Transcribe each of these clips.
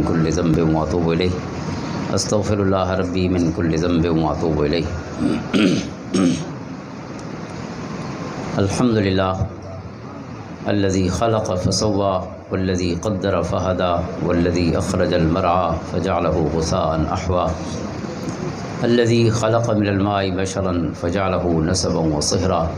من كل ذنب وأتوب إليه أستغفر الله ربي من كل ذنب وأتوب إليه الحمد لله الذي خلق فسوى والذي قدر فهدى والذي أخرج المرعى فجعله غثاء أحوى الذي خلق من الماء بشرا فجعله نسبا وصهرا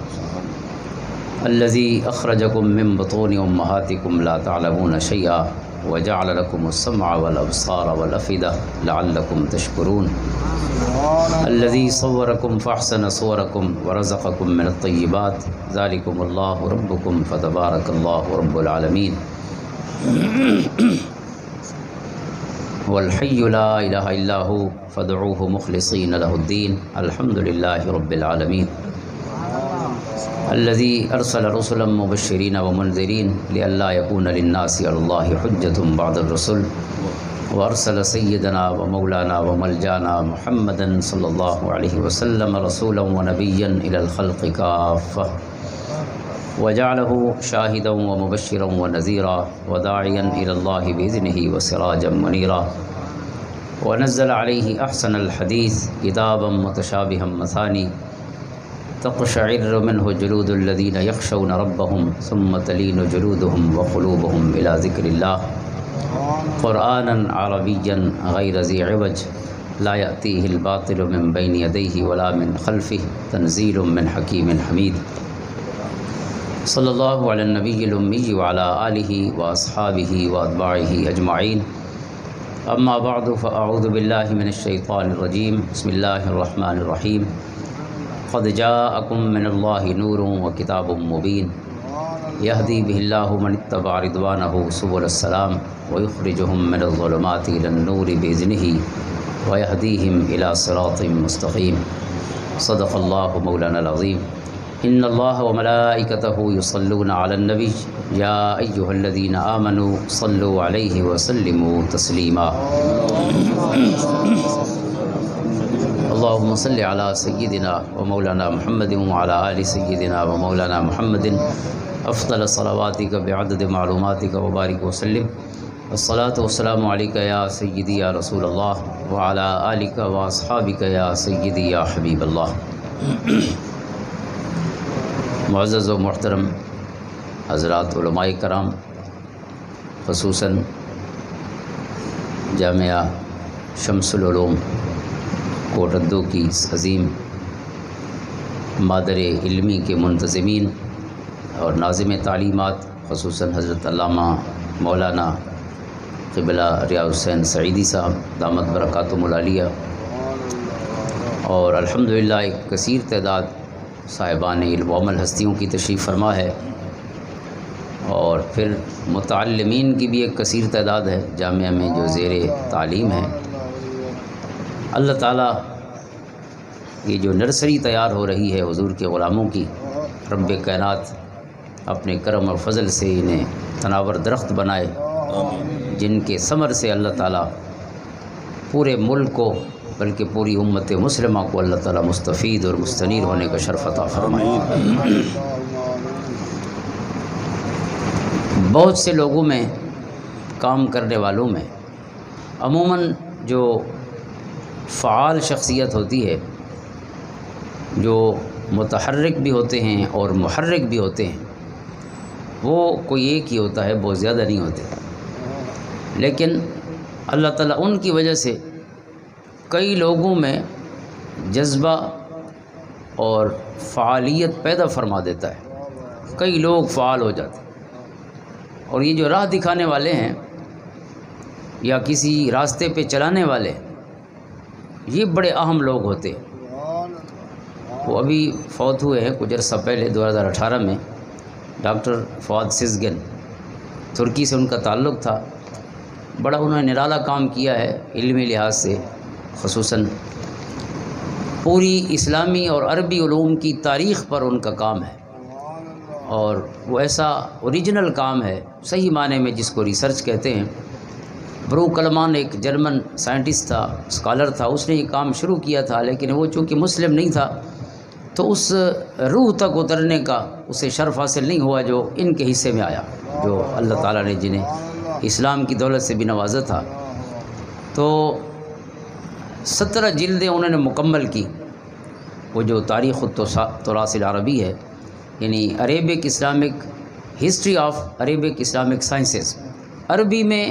الذي أخرجكم من بطون أمهاتكم لا تعلمون شيئا وجعل لكم السمع والأبصار والأفئدة لعلكم تشكرون الذي صوركم فأحسن صوركم ورزقكم من الطيبات ذلكم الله ربكم فتبارك الله رب العالمين والحي لا إله إلا هو فادعوه مخلصين له الدين الحمد لله رب العالمين الذي أرسل رسلا مبشرين ومنذرين لئلا يكون للناس على الله حجة بعد الرسل وأرسل سيدنا ومولانا وملجانا محمدا صلى الله عليه وسلم رسولا ونبيا إلى الخلق كافة وجعله شاهدا ومبشرا ونذيرا وداعيا إلى الله بإذنه وسراجا منيرا ونزل عليه أحسن الحديث كتابا متشابها مثاني تقشعر منه جلود الذين يخشون ربهم ثم تلين جلودهم وقلوبهم إلى ذكر الله قرآنا عربيا غير ذي عوج لا يأتيه الباطل من بين يديه ولا من خلفه تنزيل من حكيم حميد صلى الله على النبي الأمي وعلى آله وأصحابه وأتباعه أجمعين أما بعد فأعوذ بالله من الشيطان الرجيم بسم الله الرحمن الرحيم قد جاءكم من الله نور وكتاب مبين يهدي به الله من اتبع رضوانه سبل السلام ويخرجهم من الظلمات إلى النور بإذنه ويهديهم إلى صراط مستقيم صدق الله مولانا العظيم إن الله وملائكته يصلون على النبي يا أيها الذين آمنوا صلوا عليه وسلموا تسليما اللهم صل على سيدنا ومولانا محمد وعلى آل سيدنا ومولانا محمد أفضل صلواتك بعدد معلوماتك وبارك وسلم الصلاة والسلام عليك يا سيدي يا رسول الله وعلى آلك وأصحابك يا سيدي يا حبيب الله معزز و محترم حضرات علماء کرام خصوصاً جامعہ شمس العلوم کوٹدو کی اس عظیم مادر علمی کے منتظمین اور ناظم تعلیمات خصوصاً حضرت علامہ مولانا قبلہ ریاض حسین سعیدی صاحب دامت برکاتہم العالیہ اور الحمدللہ ایک کثیر تعداد صاحبان علم و عمل ہستیوں کی تشریف فرما ہے اور پھر متعلمین کی بھی ایک کثیر تعداد ہے جامعہ میں جو زیر تعلیم ہے۔ اللہ تعالیٰ یہ جو نرسری تیار ہو رہی ہے حضور کے غلاموں کی، رب کائنات اپنے کرم اور فضل سے انہیں تناور درخت بنائے جن کے ثمر سے اللہ تعالیٰ پورے ملک کو بلکہ پوری امت مسلمہ کو اللہ تعالیٰ مستفید اور مستنیر ہونے کا شرف عطا فرمائے۔ بہت سے لوگوں میں، کام کرنے والوں میں عموماً جو فعال شخصیت ہوتی ہے، جو متحرک بھی ہوتے ہیں اور محرک بھی ہوتے ہیں، وہ کوئی ایک ہی ہوتا ہے، بہت زیادہ نہیں ہوتے، لیکن اللہ تعالیٰ ان کی وجہ سے کئی لوگوں میں جذبہ اور فعالیت پیدا فرما دیتا ہے، کئی لوگ فعال ہو جاتے ہیں۔ اور یہ جو راہ دکھانے والے ہیں یا کسی راستے پہ چلانے والے، یہ بڑے اہم لوگ ہوتے ہیں۔ وہ ابھی فوت ہوئے ہیں کچھ عرصہ پہلے 2018 میں، ڈاکٹر فؤاد سیزگن، ترکی سے ان کا تعلق تھا۔ بڑا انہوں نے نرالا کام کیا ہے علمی لحاظ سے، خصوصاً پوری اسلامی اور عربی علوم کی تاریخ پر ان کا کام ہے، اور وہ ایسا اوریجنل کام ہے صحیح معنی میں جس کو ریسرچ کہتے ہیں۔ بروک کلمان ایک جرمن سائنٹسٹ تھا، اسکالر تھا، اس نے یہ کام شروع کیا تھا، لیکن وہ چونکہ مسلم نہیں تھا تو اس روح تک اترنے کا اسے شرف حاصل نہیں ہوا جو ان کے حصے میں آیا، جو اللہ تعالیٰ نے جنہیں اسلام کی دولت سے بھی نوازا تھا۔ تو 17 جلدیں انہوں نے مکمل کی. وہ جو تاریخ التراث العربی ہے، یعنی Arabic Islamic history of Arabic Islamic sciences, عربی میں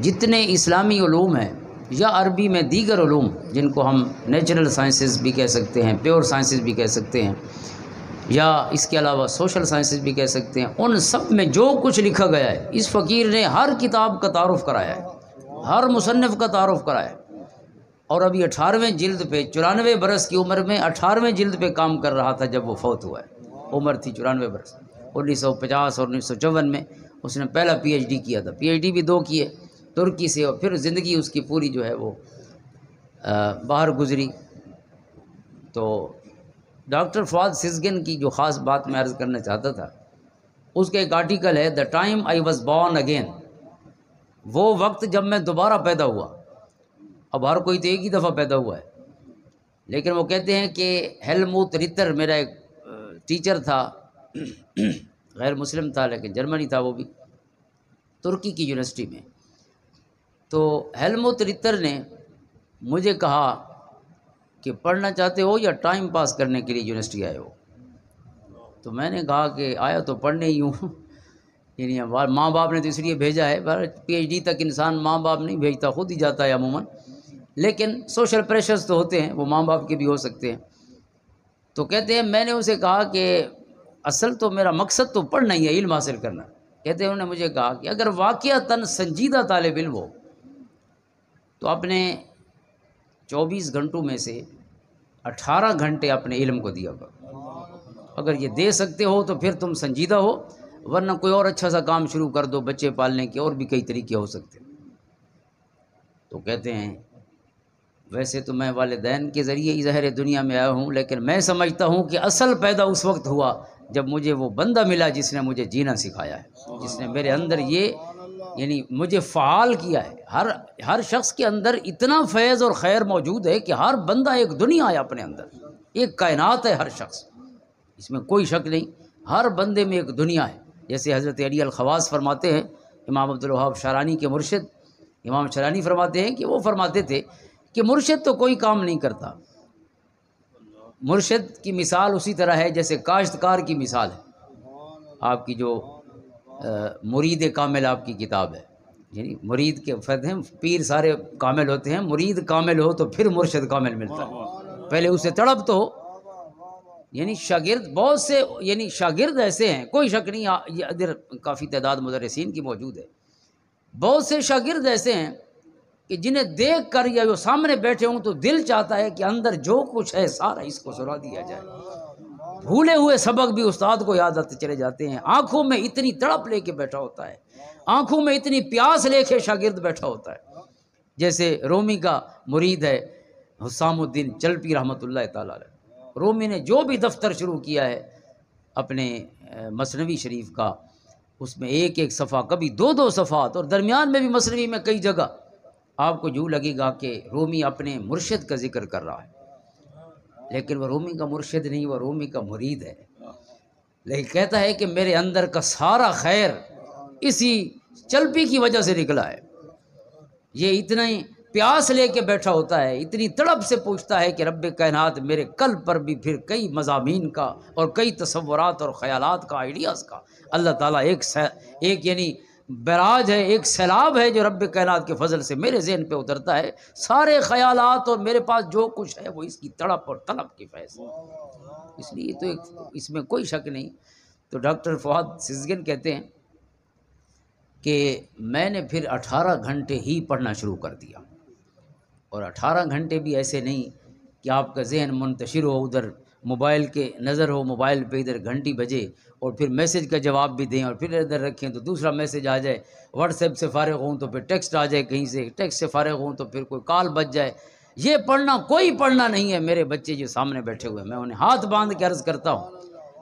جتنے اسلامی علوم ہیں یا عربی میں دیگر علوم جن کو ہم نیچرل سائنسز بھی کہہ سکتے ہیں، پیور سائنسز بھی کہہ سکتے ہیں، یا اس کے علاوہ سوشل سائنسز بھی کہہ سکتے ہیں، ان سب میں جو کچھ لکھا گیا ہے اس فقیر نے ہر کتاب کا تعارف کرایا ہے، ہر مصنف کا تعارف کرایا ہے. اور ابھی 18ویں جلد پہ 94 برس کی عمر میں 18ویں جلد پہ کام کر رہا تھا جب وہ فوت ہوا ہے. عمر تھی 94 برس. 1950 اور 1954 میں اس نے پہلا پی ایچ ڈی کیا تھا. پی ایچ ڈی بھی 2 کیے ترکی سے، اور پھر زندگی اس کی پوری جو ہے وہ باہر گزری. تو ڈاکٹر فؤاد سیزگن کی جو خاص بات میں عرض کرنا چاہتا تھا، اس کا ایک آرٹیکل ہے، the time I was born again, وہ وقت جب میں دوبارہ پیدا ہوا. اب ہر کوئی تو ایک ہی دفعہ پیدا ہوا ہے، لیکن وہ کہتے ہیں کہ ہیلموت ریتر میرا ایک ٹیچر تھا، غیر مسلم تھا لیکن جرمنی تھا، وہ بھی ترکی کی یونیورسٹی میں. تو ہیلموت ریتر نے مجھے کہا کہ پڑھنا چاہتے ہو یا ٹائم پاس کرنے کے لیے یونیورسٹی آئے ہو؟ تو میں نے کہا کہ آیا تو پڑھنے ہی ہوں، یعنی ماں باپ نے تو اس لیے بھیجا ہے. پی ایچ ڈی تک انسان ماں باپ نہیں بھیجتا، خود ہی جاتا ہے عموماً، لیکن سوشل پریشرز تو ہوتے ہیں، وہ ماں باپ کے بھی ہو سکتے ہیں. تو کہتے ہیں میں نے اسے کہا کہ اصل تو میرا مقصد تو پڑھنا ہی ہے، علم حاصل کرنا. کہتے ہیں انہوں نے مجھے کہا کہ اگر واقعتاً سنجیدہ طالب علم ہو تو اپنے 24 گھنٹوں میں سے 18 گھنٹے اپنے علم کو دیا کرو. اگر یہ دے سکتے ہو تو پھر تم سنجیدہ ہو، ورنہ کوئی اور اچھا سا کام شروع کر دو، بچے پالنے کے اور بھی کئی طریقے ہو سکتے ہیں. تو کہتے ہیں ویسے تو میں والدین کے ذریعے ہی ظاہر دنیا میں آیا ہوں، لیکن میں سمجھتا ہوں کہ اصل پیدا اس وقت ہوا جب مجھے وہ بندہ ملا جس نے مجھے جینا سکھایا ہے، جس نے میرے اندر یہ یعنی مجھے فعال کیا ہے. ہر شخص کے اندر اتنا فیض اور خیر موجود ہے کہ ہر بندہ ایک دنیا ہے اپنے اندر، ایک کائنات ہے ہر شخص، اس میں کوئی شک نہیں. ہر بندے میں ایک دنیا ہے. جیسے حضرت علی الخواص فرماتے ہیں، امام عبدالوہاب شارانی کے مرشد امام شارانی فرماتے ہیں کہ وہ فرماتے تھے کہ مرشد تو کوئی کام نہیں کرتا، مرشد کی مثال اسی طرح ہے جیسے کاشتکار کی مثال ہے. آپ کی جو مرید کامل آپ کی کتاب ہے، یعنی مرید کے فرد ہیں، پیر سارے کامل ہوتے ہیں، مرید کامل ہو تو پھر مرشد کامل ملتا ہے، پہلے اسے تڑپ تو ہو. یعنی شاگرد بہت سے، یعنی شاگرد ایسے ہیں، کوئی شک نہیں، یہ ادھر کافی تعداد مدرسین کی موجود ہے، بہت سے شاگرد ایسے ہیں کہ جنہیں دیکھ کر یا جو سامنے بیٹھے ہوں تو دل چاہتا ہے کہ اندر جو کچھ ہے سارا اس کو سنا دیا جائے. بھولے ہوئے سبق بھی استاد کو یاد آتے چلے جاتے ہیں. آنکھوں میں اتنی تڑپ لے کے بیٹھا ہوتا ہے، آنکھوں میں اتنی پیاس لے کے شاگرد بیٹھا ہوتا ہے. جیسے رومی کا مرید ہے حسام الدین چلپی رحمۃ اللہ تعالیٰ علیہ. رومی نے جو بھی دفتر شروع کیا ہے اپنے مثنوی شریف کا، اس میں ایک ایک صفحہ، کبھی 2 صفحات، اور درمیان میں بھی مثنوی میں کئی جگہ آپ کو یوں لگے گا کہ رومی اپنے مرشد کا ذکر کر رہا ہے، لیکن وہ رومی کا مرشد نہیں، وہ رومی کا مرید ہے. لیکن کہتا ہے کہ میرے اندر کا سارا خیر اسی چلپی کی وجہ سے نکلا ہے. یہ اتنا ہی پیاس لے کے بیٹھا ہوتا ہے، اتنی تڑپ سے پوچھتا ہے کہ رب کائنات میرے قلب پر بھی پھر کئی مضامین کا اور کئی تصورات اور خیالات کا، آئیڈیاز کا اللہ تعالیٰ ایک یعنی براج ہے، ایک سیلاب ہے جو رب کائنات کے فضل سے میرے ذہن پہ اترتا ہے. سارے خیالات اور میرے پاس جو کچھ ہے وہ اس کی تڑپ اور طلب کی فیض ہے. اس لیے تو اس میں کوئی شک نہیں. تو ڈاکٹر فؤاد سیزگن کہتے ہیں کہ میں نے پھر 18 گھنٹے ہی پڑھنا شروع کر دیا، اور 18 گھنٹے بھی ایسے نہیں کہ آپ کا ذہن منتشر ہو، ادھر موبائل کے نظر ہو، موبائل پہ ادھر گھنٹی بجے اور پھر میسج کا جواب بھی دیں اور پھر ادھر رکھیں تو دوسرا میسج آ جائے، واٹس ایپ سے فارغ ہوں تو پھر ٹیکسٹ آ جائے کہیں سے، ٹیکسٹ سے فارغ ہوں تو پھر کوئی کال بج جائے. یہ پڑھنا کوئی پڑھنا نہیں ہے. میرے بچے جو سامنے بیٹھے ہوئے ہیں میں انہیں ہاتھ باندھ کے عرض کرتا ہوں،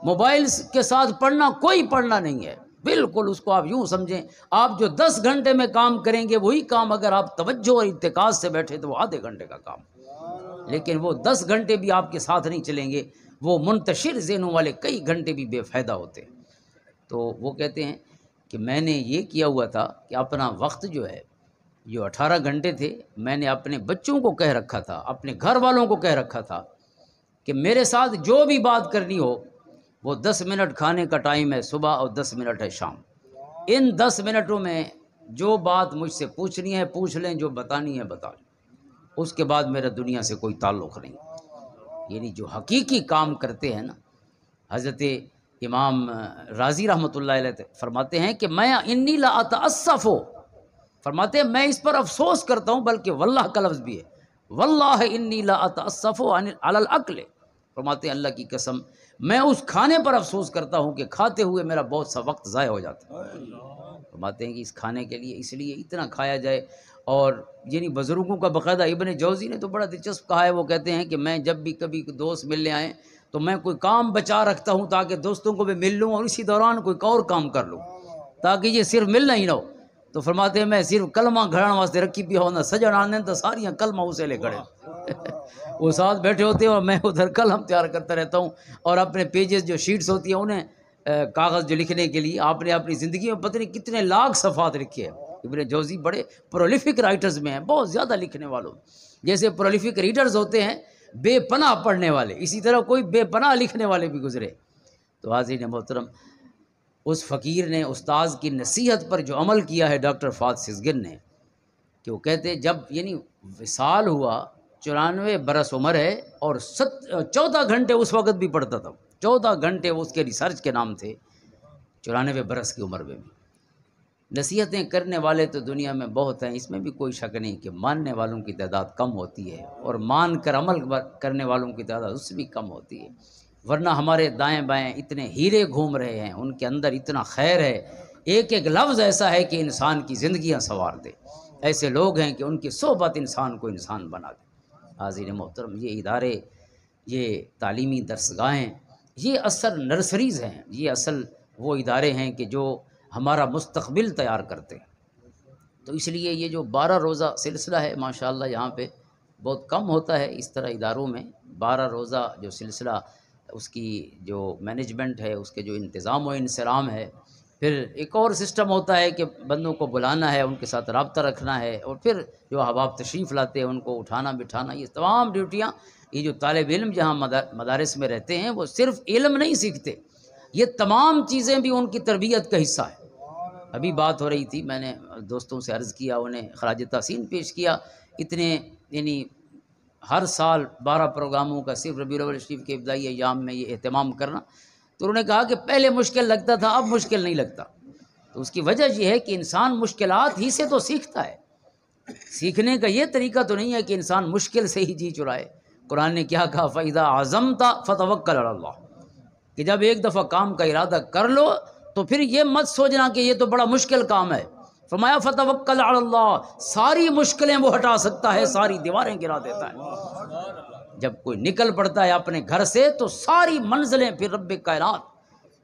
موبائل کے ساتھ پڑھنا کوئی پڑھنا نہیں ہے. بالکل اس کو آپ یوں سمجھیں، آپ جو 10 گھنٹے میں کام کریں گے وہی کام اگر آپ توجہ اور ارتکاز سے بیٹھے تو وہ آدھے گھنٹے کا کام، لیکن وہ 10 گھنٹے بھی آپ کے ساتھ نہیں چلیں گے، وہ منتشر ذہنوں والے کئی گھنٹے بھی بے فائدہ ہوتے ہیں. تو وہ کہتے ہیں کہ میں نے یہ کیا ہوا تھا کہ اپنا وقت جو ہے جو 18 گھنٹے تھے میں نے اپنے بچوں کو کہہ رکھا تھا، اپنے گھر والوں کو کہہ رکھا تھا کہ میرے ساتھ جو بھی بات کرنی ہو وہ 10 منٹ کھانے کا ٹائم ہے صبح اور 10 منٹ ہے شام، ان 10 منٹوں میں جو بات مجھ سے پوچھنی ہے پوچھ لیں، جو بتانی ہے بتا لیں، اس کے بعد میرا دنیا سے کوئی تعلق نہیں۔ یعنی جو حقیقی کام کرتے ہیں نا، حضرت امام رازی رحمۃ اللہ علیہ فرماتے ہیں کہ میں انی لا اتاسف، فرماتے ہیں میں اس پر افسوس کرتا ہوں، بلکہ واللہ کا لفظ بھی ہے، واللہ انی لا اتاسف علی الاکل، فرماتے ہیں اللہ کی قسم میں اس کھانے پر افسوس کرتا ہوں کہ کھاتے ہوئے میرا بہت سا وقت ضائع ہو جاتا ہے۔ فرماتے ہیں کہ اس کھانے کے لیے اس لیے اتنا کھایا جائے، اور یعنی بزرگوں کا باقاعدہ ابن جوزی نے تو بڑا دلچسپ کہا ہے، وہ کہتے ہیں کہ میں جب بھی کبھی دوست ملنے آئیں تو میں کوئی کام بچا رکھتا ہوں تاکہ دوستوں کو بھی مل لوں اور اسی دوران کوئی اور کام کر لوں تاکہ یہ صرف ملنا ہی نہ ہو۔ تو فرماتے ہیں میں صرف کلمہ گھڑان واسطے رکھی بھی ہونا سجن آنے تو ساریاں کلمہ اسے لے کھڑے وہ ساتھ بیٹھے ہوتے ہیں اور میں ادھر کلم تیار کرتا رہتا ہوں، اور اپنے پیجز جو شیٹس ہوتی ہیں انہیں کاغذ جو لکھنے کے لیے آپ نے اپنی زندگی میں پتہ نہیں کتنے لاکھ صفحات لکھے ہیں۔ ابن جوزی بڑے پرولیفک رائٹرز میں ہیں، بہت زیادہ لکھنے والوں، جیسے پرولیفک ریڈرز ہوتے ہیں بے پناہ پڑھنے والے، اسی طرح کوئی بے پناہ لکھنے والے بھی گزرے۔ تو حاضرین محترم، اس فقیر نے استاذ کی نصیحت پر جو عمل کیا ہے ڈاکٹر فہد سیزگن نے، کہ وہ کہتے جب یعنی وصال ہوا 94 برس عمر ہے اور 14 گھنٹے اس وقت بھی پڑھتا تھا، 14 گھنٹے اس کے ریسرچ کے نام تھے 94 برس کی عمر میں بھی۔ نصیحتیں کرنے والے تو دنیا میں بہت ہیں، اس میں بھی کوئی شک نہیں کہ ماننے والوں کی تعداد کم ہوتی ہے، اور مان کر عمل کرنے والوں کی تعداد اس سے بھی کم ہوتی ہے، ورنہ ہمارے دائیں بائیں اتنے ہیرے گھوم رہے ہیں، ان کے اندر اتنا خیر ہے، ایک ایک لفظ ایسا ہے کہ انسان کی زندگیاں سنوار دے، ایسے لوگ ہیں کہ ان کی صحبت انسان کو انسان بنا دے۔ حاضرین محترم، یہ ادارے، یہ تعلیمی درسگاہیں، یہ اصل نرسریز ہیں، یہ اصل وہ ادارے ہیں کہ جو ہمارا مستقبل تیار کرتے ہیں۔ تو اس لیے یہ جو 12 روزہ سلسلہ ہے ماشاءاللہ یہاں پہ بہت کم ہوتا ہے اس طرح اداروں میں، 12 روزہ جو سلسلہ، اس کی جو مینجمنٹ ہے، اس کے جو انتظام و انصرام ہے، پھر ایک اور سسٹم ہوتا ہے کہ بندوں کو بلانا ہے، ان کے ساتھ رابطہ رکھنا ہے، اور پھر جو احباب تشریف لاتے ہیں ان کو اٹھانا بٹھانا، یہ تمام ڈیوٹیاں، یہ جو طالب علم جہاں مدارس میں رہتے ہیں وہ صرف علم نہیں سیکھتے، یہ تمام چیزیں بھی ان کی تربیت کا حصہ ہے۔ ابھی بات ہو رہی تھی، میں نے دوستوں سے عرض کیا، انہیں خراج تحسین پیش کیا، اتنے یعنی ہر سال 12 پروگراموں کا صرف ربیع الاول شریف کے ابتدائی ایام میں یہ اہتمام کرنا، تو انہوں نے کہا کہ پہلے مشکل لگتا تھا اب مشکل نہیں لگتا۔ تو اس کی وجہ یہ ہے کہ انسان مشکلات ہی سے تو سیکھتا ہے، سیکھنے کا یہ طریقہ تو نہیں ہے کہ انسان مشکل سے ہی جی چرائے۔ قرآن نے کیا کہا، فَإِذَا عَزَمْتَ فَتَوَكَّلْ عَلَى اللَّهِ، کہ جب ایک دفعہ کام کا ارادہ کر لو تو پھر یہ مت سوچنا کہ یہ تو بڑا مشکل کام ہے، فرمایا فتوکل علی اللہ، ساری مشکلیں وہ ہٹا سکتا ہے، ساری دیواریں گرا دیتا ہے۔ جب کوئی نکل پڑتا ہے اپنے گھر سے تو ساری منزلیں پھر رب کائنات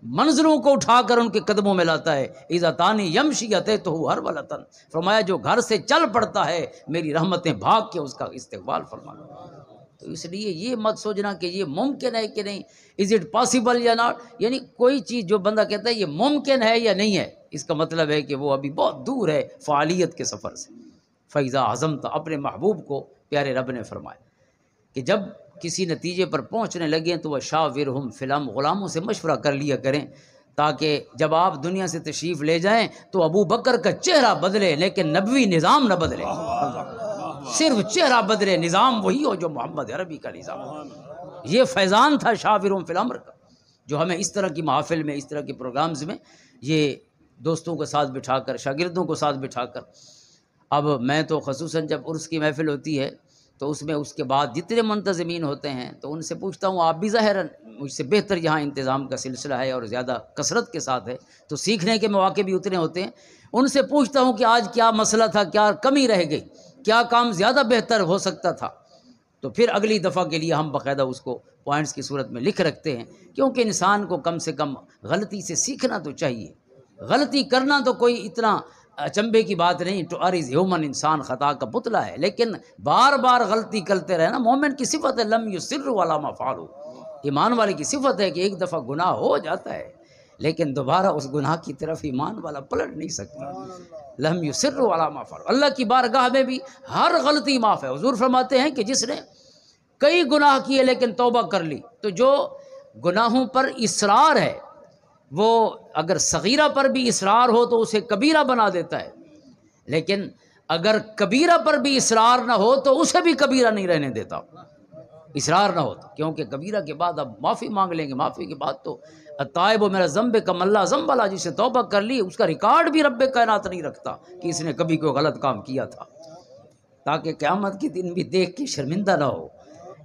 منزلوں کو اٹھا کر ان کے قدموں میں لاتا ہے۔ اذا تانی یمشی اتیتہ ہرولۃ، فرمایا جو گھر سے چل پڑتا ہے میری رحمتیں بھاگ کے اس کا استقبال فرمانا۔ تو اس لیے یہ مت سوچنا کہ یہ ممکن ہے کہ نہیں، از اٹ پاسبل یا ناٹ، یعنی کوئی چیز جو بندہ کہتا ہے یہ ممکن ہے یا نہیں ہے، اس کا مطلب ہے کہ وہ ابھی بہت دور ہے فعالیت کے سفر سے۔ فیضا عزمت، اپنے محبوب کو پیارے رب نے فرمایا کہ جب کسی نتیجے پر پہنچنے لگیں تو وہ شاورہم فی الامر، غلاموں سے مشورہ کر لیا کریں تاکہ جب آپ دنیا سے تشریف لے جائیں تو ابو بکر کا چہرہ بدلے لیکن نبوی نظام نہ بدلے، صرف چہرہ بدلے، نظام وہی ہو جو محمد عربی کا نظام۔ یہ فیضان تھا شاورہم فی الامر کا، جو ہمیں اس طرح کی محافل میں، اس طرح کے پروگرامز میں، یہ دوستوں کو ساتھ بٹھا کر، شاگردوں کو ساتھ بٹھا کر، اب میں تو خصوصاً جب عرس کی محفل ہوتی ہے تو اس میں اس کے بعد جتنے منتظمین ہوتے ہیں تو ان سے پوچھتا ہوں، آپ بھی ظاہراً مجھ سے بہتر یہاں انتظام کا سلسلہ ہے اور زیادہ کثرت کے ساتھ ہے تو سیکھنے کے مواقع بھی اتنے ہوتے ہیں، ان سے پوچھتا ہوں کہ آج کیا مسئلہ تھا، کیا کمی رہ گئی، کیا کام زیادہ بہتر ہو سکتا تھا، تو پھر اگلی دفعہ کے لیے ہم باقاعدہ اس کو پوائنٹس کی صورت میں لکھ رکھتے ہیں، کیونکہ انسان کو کم سے کم غلطی سے سیکھنا تو چاہیے، غلطی کرنا تو کوئی اتنا اچنبے کی بات نہیں، ٹو ارز ہیومن، انسان خطا کا پتلا ہے، لیکن بار بار غلطی کرتے رہنا مومن کی صفت ہے، لم یصروا علی ما فعلوا، ایمان والے کی صفت ہے کہ ایک دفعہ گناہ ہو جاتا ہے لیکن دوبارہ اس گناہ کی طرف ایمان والا پلٹ نہیں سکتا۔ لم یصروا علی ما فعلوا، اللہ کی بارگاہ میں بھی ہر غلطی معاف ہے۔ حضور فرماتے ہیں کہ جس نے کئی گناہ کیے لیکن توبہ کر لی، تو جو گناہوں پر اصرار ہے وہ اگر صغیرہ پر بھی اصرار ہو تو اسے کبیرہ بنا دیتا ہے، لیکن اگر کبیرہ پر بھی اصرار نہ ہو تو اسے بھی کبیرہ نہیں رہنے دیتا، اصرار نہ ہو تو، کیونکہ کبیرہ کے بعد اب معافی مانگ لیں گے، معافی کے بعد تو التائب میرا ذنب کم اللہ ذنب اللہ، جسے توبہ کر لی اس کا ریکارڈ بھی رب کائنات نہیں رکھتا کہ اس نے کبھی کوئی غلط کام کیا تھا، تاکہ قیامت کے دن بھی دیکھ کے شرمندہ نہ ہو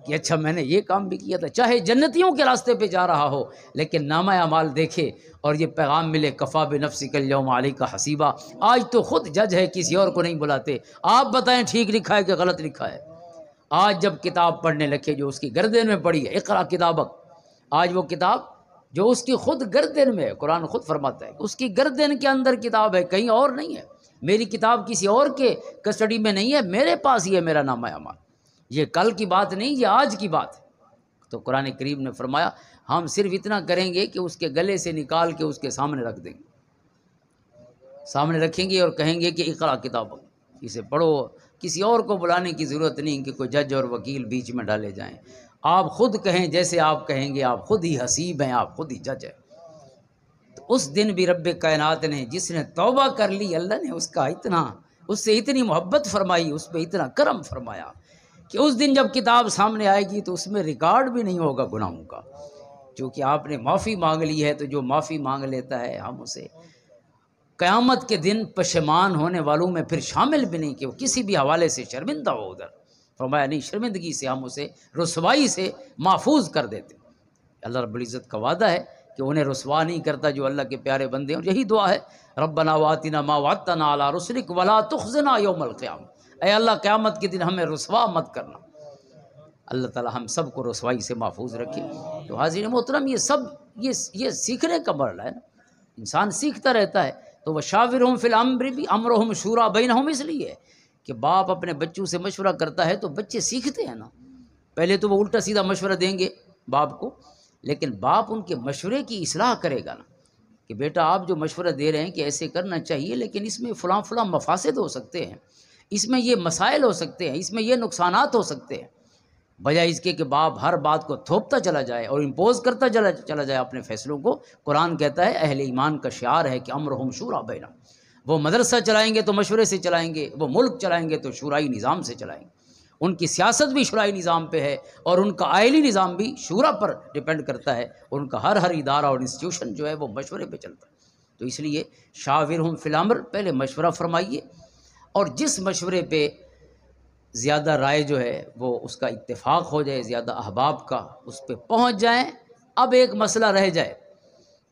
کہ اچھا میں نے یہ کام بھی کیا تھا، چاہے جنتیوں کے راستے پہ جا رہا ہو لیکن نامہ اعمال دیکھے اور یہ پیغام ملے کفا بنفسک الیوم علیک حسیبا، آج تو خود جج ہے، کسی اور کو نہیں بلاتے، آپ بتائیں ٹھیک لکھا ہے کہ غلط لکھا ہے۔ آج جب کتاب پڑھنے لگے جو اس کی گردن میں پڑی ہے، اقرا کتابک، آج وہ کتاب جو اس کی خود گردن میں ہے، قرآن خود فرماتا ہے اس کی گردن کے اندر کتاب ہے، کہیں اور نہیں ہے، میری کتاب کسی اور کے کسٹڈی میں نہیں ہے، میرے پاس ہی ہے میرا نامہ اعمال، یہ کل کی بات نہیں، یہ آج کی بات ہے۔ تو قرآن کریم نے فرمایا ہم صرف اتنا کریں گے کہ اس کے گلے سے نکال کے اس کے سامنے رکھ دیں گے، سامنے رکھیں گے اور کہیں گے کہ اقرا کتاب، اسے پڑھو، کسی اور کو بلانے کی ضرورت نہیں کہ کوئی جج اور وکیل بیچ میں ڈالے جائیں، آپ خود کہیں، جیسے آپ کہیں گے، آپ خود ہی حسیب ہیں، آپ خود ہی جج ہیں۔ تو اس دن بھی رب کائنات نے جس نے توبہ کر لی، اللہ نے اس سے اتنی محبت فرمائی، اس پہ اتنا کرم فرمایا کہ اس دن جب کتاب سامنے آئے گی تو اس میں ریکارڈ بھی نہیں ہوگا گناہوں کا، چونکہ آپ نے معافی مانگ لی ہے، تو جو معافی مانگ لیتا ہے ہم اسے قیامت کے دن پشیمان ہونے والوں میں پھر شامل بھی نہیں کہ وہ کسی بھی حوالے سے شرمندہ ہو، ادھر فرمایا نہیں، شرمندگی سے ہم اسے رسوائی سے محفوظ کر دیتے۔ اللہ رب العزت کا وعدہ ہے کہ انہیں رسوا نہیں کرتا جو اللہ کے پیارے بندے ہیں، اور یہی دعا ہے ربنا وآتنا ما وعدتنا علی رسلک ولا تخزنا یوم القیامہ، اے اللہ قیامت کے دن ہمیں رسوا مت کرنا۔ اللہ تعالی ہم سب کو رسوائی سے محفوظ رکھے۔ تو حاضرین محترم، یہ سب یہ سیکھنے کا مرحلہ ہے نا، انسان سیکھتا رہتا ہے۔ تو وشاورہم فی الامر بھی امرہم شورا بینہم، اس لیے کہ باپ اپنے بچوں سے مشورہ کرتا ہے تو بچے سیکھتے ہیں نا، پہلے تو وہ الٹا سیدھا مشورہ دیں گے باپ کو، لیکن باپ ان کے مشورے کی اصلاح کرے گا نا، کہ بیٹا آپ جو مشورہ دے رہے ہیں کہ ایسے کرنا چاہیے، لیکن اس میں فلاں فلاں مفاسد ہو سکتے ہیں، اس میں یہ مسائل ہو سکتے ہیں، اس میں یہ نقصانات ہو سکتے ہیں، بجائے اس کے کہ باپ ہر بات کو تھوپتا چلا جائے اور امپوز کرتا چلا جائے اپنے فیصلوں کو۔ قرآن کہتا ہے اہل ایمان کا شعار ہے کہ امرہم شورا بینہم، وہ مدرسہ چلائیں گے تو مشورے سے چلائیں گے، وہ ملک چلائیں گے تو شورائی نظام سے چلائیں گے، ان کی سیاست بھی شورائی نظام پہ ہے، اور ان کا آئلی نظام بھی شورا پر ڈیپینڈ کرتا ہے، اور ان کا ہر ادارہ اور انسٹیٹیوشن جو ہے وہ مشورے پہ چلتا ہے۔ تو اس لیے شاورہم فی الامر، پہلے مشورہ فرمائیے، اور جس مشورے پہ زیادہ رائے جو ہے وہ اس کا اتفاق ہو جائے، زیادہ احباب کا اس پہ پہنچ جائیں۔ اب ایک مسئلہ رہ جائے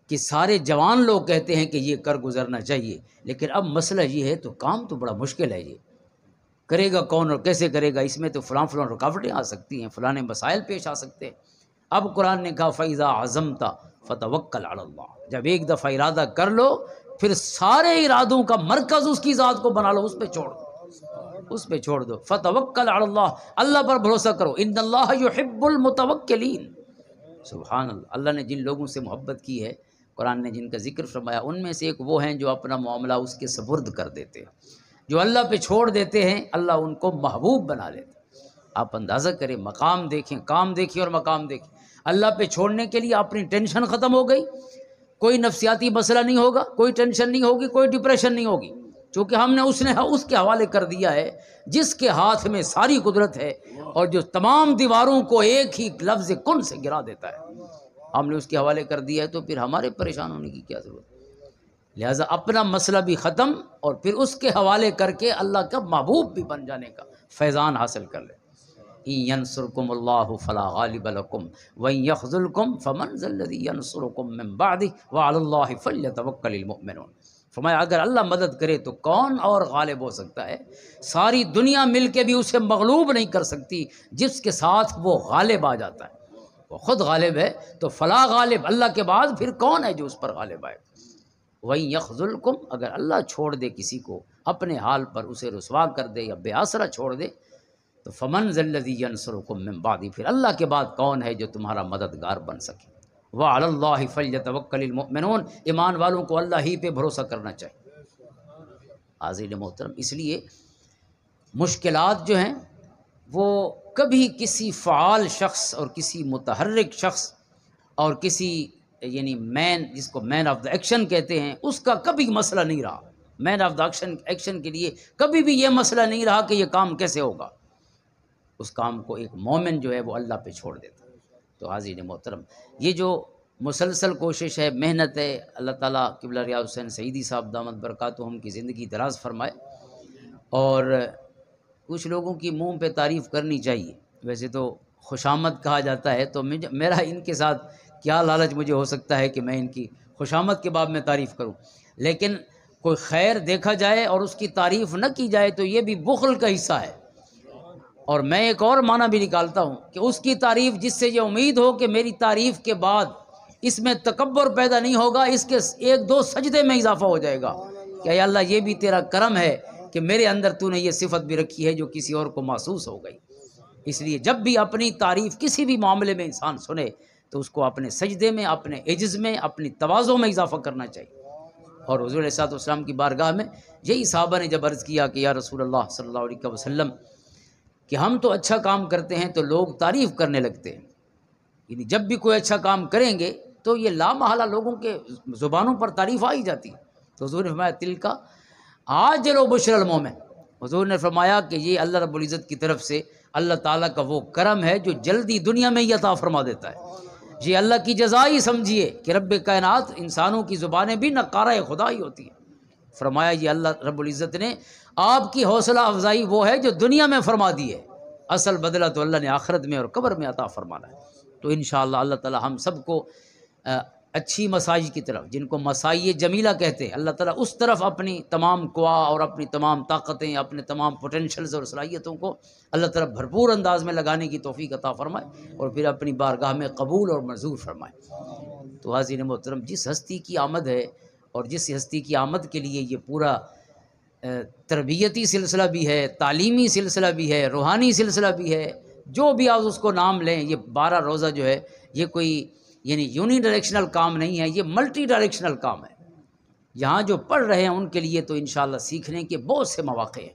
کہ سارے جوان لوگ کہتے ہیں کہ یہ کر گزرنا چاہیے، لیکن اب مسئلہ یہ ہے تو کام تو بڑا مشکل ہے، یہ کرے گا کون اور کیسے کرے گا، اس میں تو فلاں رکاوٹیں آ سکتی ہیں، فلاں مسائل پیش آ سکتے ہیں۔ اب قرآن نے کہا فَإِذَا عَزَمْتَ فَتَوَكَّلْ عَلَى اللَّهِ، جب ایک دفعہ ارادہ کر لو پھر سارے ارادوں کا مرکز اس کی ذات کو بنا لو، اس پہ چھوڑ دو، اس پہ چھوڑ دو۔ فتوکل علی اللہ، اللہ پر بھروسہ کرو، ان اللہ یحب المتوکلین۔ سبحان اللہ، اللہ نے جن لوگوں سے محبت کی ہے، قرآن نے جن کا ذکر فرمایا، ان میں سے ایک وہ ہیں جو اپنا معاملہ اس کے سپرد کر دیتے ہیں، جو اللہ پہ چھوڑ دیتے ہیں، اللہ ان کو محبوب بنا لیتے ہیں۔ آپ اندازہ کریں، مقام دیکھیں، کام دیکھیں اور مقام دیکھیں، اللہ پہ چھوڑنے کے لیے اپنی ٹینشن ختم ہو گئی، کوئی نفسیاتی مسئلہ نہیں ہوگا، کوئی ٹینشن نہیں ہوگی، کوئی ڈپریشن نہیں ہوگی، چونکہ ہم نے اس کے حوالے کر دیا ہے جس کے ہاتھ میں ساری قدرت ہے، اور جو تمام دیواروں کو ایک ہی لفظ کن سے گرا دیتا ہے، ہم نے اس کے حوالے کر دیا ہے، تو پھر ہمارے پریشان ہونے کی کیا ضرورت ہے؟ لہٰذا اپنا مسئلہ بھی ختم، اور پھر اس کے حوالے کر کے اللہ کا محبوب بھی بن جانے کا فیضان حاصل کر لے۔ إِن يَنْصُرْكُمُ اللَّهُ فَلَا غَالِبَ لَكُمْ وَإِن يَخْذُلْكُمْ فَمَنْ ذَا الَّذِي يَنْصُرُكُم مِّن بَعْدِهِ وَعَلَى اللَّهِ فَلْيَتَوَكَّلِ الْمُؤْمِنُونَ۔ فرمایا اگر اللہ مدد کرے تو کون اور غالب ہو سکتا ہے؟ ساری دنیا مل کے بھی اسے مغلوب نہیں کر سکتی جس کے ساتھ وہ غالب آ جاتا ہے، وہ خود غالب ہے، تو فلا غالب، اللہ کے بعد پھر کون ہے جو اس پر غالب آئے؟ وَإِن يَخْذُلْكُمْ، اگر اللہ چھوڑ دے کسی کو اپنے حال پر، اسے رسوا کر دے یا بے آسرا چھوڑ دے، تو فَمَنْ ذَا الَّذِي يَنْصُرُكُم مِّن بَعْدِهِ، پھر اللہ کے بعد کون ہے جو تمہارا مددگار بن سکے؟ وعلی اللہ فلیتوکل المؤمنون، ایمان والوں کو اللہ ہی پہ بھروسہ کرنا چاہیے۔ حاضرین محترم، اس لیے مشکلات جو ہیں وہ کبھی کسی فعال شخص اور کسی متحرک شخص اور کسی یعنی مین، جس کو مین آف دا ایکشن کہتے ہیں، اس کا کبھی مسئلہ نہیں رہا۔ مین آف دا ایکشن کے لیے کبھی بھی یہ مسئلہ نہیں رہا کہ یہ کام کیسے ہوگا۔ اس کام کو ایک مومن جو ہے وہ اللہ پہ چھوڑ دیتا۔ تو حاضرین محترم، یہ جو مسلسل کوشش ہے، محنت ہے، اللہ تعالیٰ قبلہ ریاض حسین سعیدی صاحب دامت برکاتہم کی زندگی دراز فرمائے۔ اور کچھ لوگوں کی منہ پہ تعریف کرنی چاہیے، ویسے تو خوشامد کہا جاتا ہے، تو میرا ان کے ساتھ کیا لالچ مجھے ہو سکتا ہے کہ میں ان کی خوشامد کے باب میں تعریف کروں، لیکن کوئی خیر دیکھا جائے اور اس کی تعریف نہ کی جائے تو یہ بھی بخل کا حصہ ہے۔ اور میں ایک اور معنی بھی نکالتا ہوں کہ اس کی تعریف جس سے یہ امید ہو کہ میری تعریف کے بعد اس میں تکبر پیدا نہیں ہوگا، اس کے ایک دو سجدے میں اضافہ ہو جائے گا کہ اے اللہ یہ بھی تیرا کرم ہے کہ میرے اندر تو نے یہ صفت بھی رکھی ہے جو کسی اور کو محسوس ہو گئی۔ اس لیے جب بھی اپنی تعریف کسی بھی معاملے میں انسان سنے تو اس کو اپنے سجدے میں، اپنے عجز میں، اپنی تواضع میں اضافہ کرنا چاہیے۔ اور حضور علیہ الصلوۃ والسلام کی بارگاہ میں یہی صحابہ نے جب عرض کیا کہ یا رسول اللہ صلی اللہ علیہ وسلم کہ ہم تو اچھا کام کرتے ہیں تو لوگ تعریف کرنے لگتے ہیں، یعنی جب بھی کوئی اچھا کام کریں گے تو یہ لامحالہ لوگوں کے زبانوں پر تعریف آ ہی جاتی ہے۔ تو حضور نے فرمایا تلکا عاجل و بشر المومن، حضور نے فرمایا کہ یہ اللہ رب العزت کی طرف سے اللہ تعالیٰ کا وہ کرم ہے جو جلدی دنیا میں ہی عطا فرما دیتا ہے۔ یہ اللہ کی جزا ہی سمجھیے کہ رب کائنات انسانوں کی زبانیں بھی نقارہ خدا ہی ہوتی ہیں۔ فرمایا یہ اللہ رب العزت نے آپ کی حوصلہ افزائی وہ ہے جو دنیا میں فرما دی ہے، اصل بدلہ تو اللہ نے آخرت میں اور قبر میں عطا فرمانا ہے۔ تو انشاءاللہ اللہ تعالی ہم سب کو اچھی مساجد کی طرف، جن کو مسائی جمیلہ کہتے ہیں، اللہ تعالیٰ اس طرف اپنی تمام قوا اور اپنی تمام طاقتیں، اپنے تمام پوٹینشلز اور صلاحیتوں کو اللہ تعالیٰ بھرپور انداز میں لگانے کی توفیق عطا فرمائے اور پھر اپنی بارگاہ میں قبول اور منظور فرمائے۔ تو حاضرین محترم، جس ہستی کی آمد ہے اور جس ہستی کی آمد کے لیے یہ پورا تربیتی سلسلہ بھی ہے، تعلیمی سلسلہ بھی ہے، روحانی سلسلہ بھی ہے، جو بھی آپ اس کو نام لیں، یہ 12 روزہ جو ہے یہ کوئی یعنی یونی ڈائریکشنل کام نہیں ہے، یہ ملٹی ڈائریکشنل کام ہے۔ یہاں جو پڑھ رہے ہیں ان کے لیے تو انشاءاللہ سیکھنے کے بہت سے مواقع ہیں،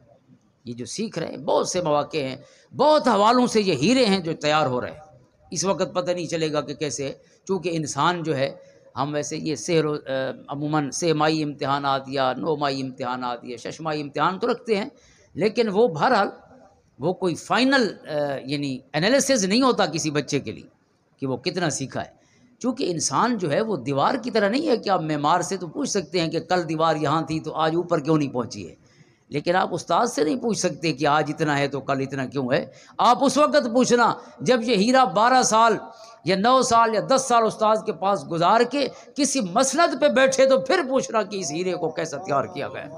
یہ جو سیکھ رہے ہیں بہت سے مواقع ہیں، بہت حوالوں سے یہ ہیرے ہیں جو تیار ہو رہے ہیں۔ اس وقت پتہ نہیں چلے گا کہ کیسے، چونکہ انسان جو ہے، ہم ویسے یہ عموماً 6 ماہی امتحانات یا 9 ماہی امتحانات یا 6 ماہی امتحان تو رکھتے ہیں، لیکن وہ بہرحال وہ کوئی فائنل یعنی انالیسز نہیں ہوتا کسی بچے کے لیے کہ وہ کتنا سیکھا ہے۔ چونکہ انسان جو ہے وہ دیوار کی طرح نہیں ہے کہ آپ معمار سے تو پوچھ سکتے ہیں کہ کل دیوار یہاں تھی تو آج اوپر کیوں نہیں پہنچی ہے، لیکن آپ استاد سے نہیں پوچھ سکتے کہ آج اتنا ہے تو کل اتنا کیوں ہے۔ آپ اس وقت پوچھنا جب یہ ہیرا 12 سال یا 9 سال یا 10 سال استاد کے پاس گزار کے کسی مسند پہ بیٹھے تو پھر پوچھنا کہ اس ہیرے کو کیسا تیار کیا گیا۔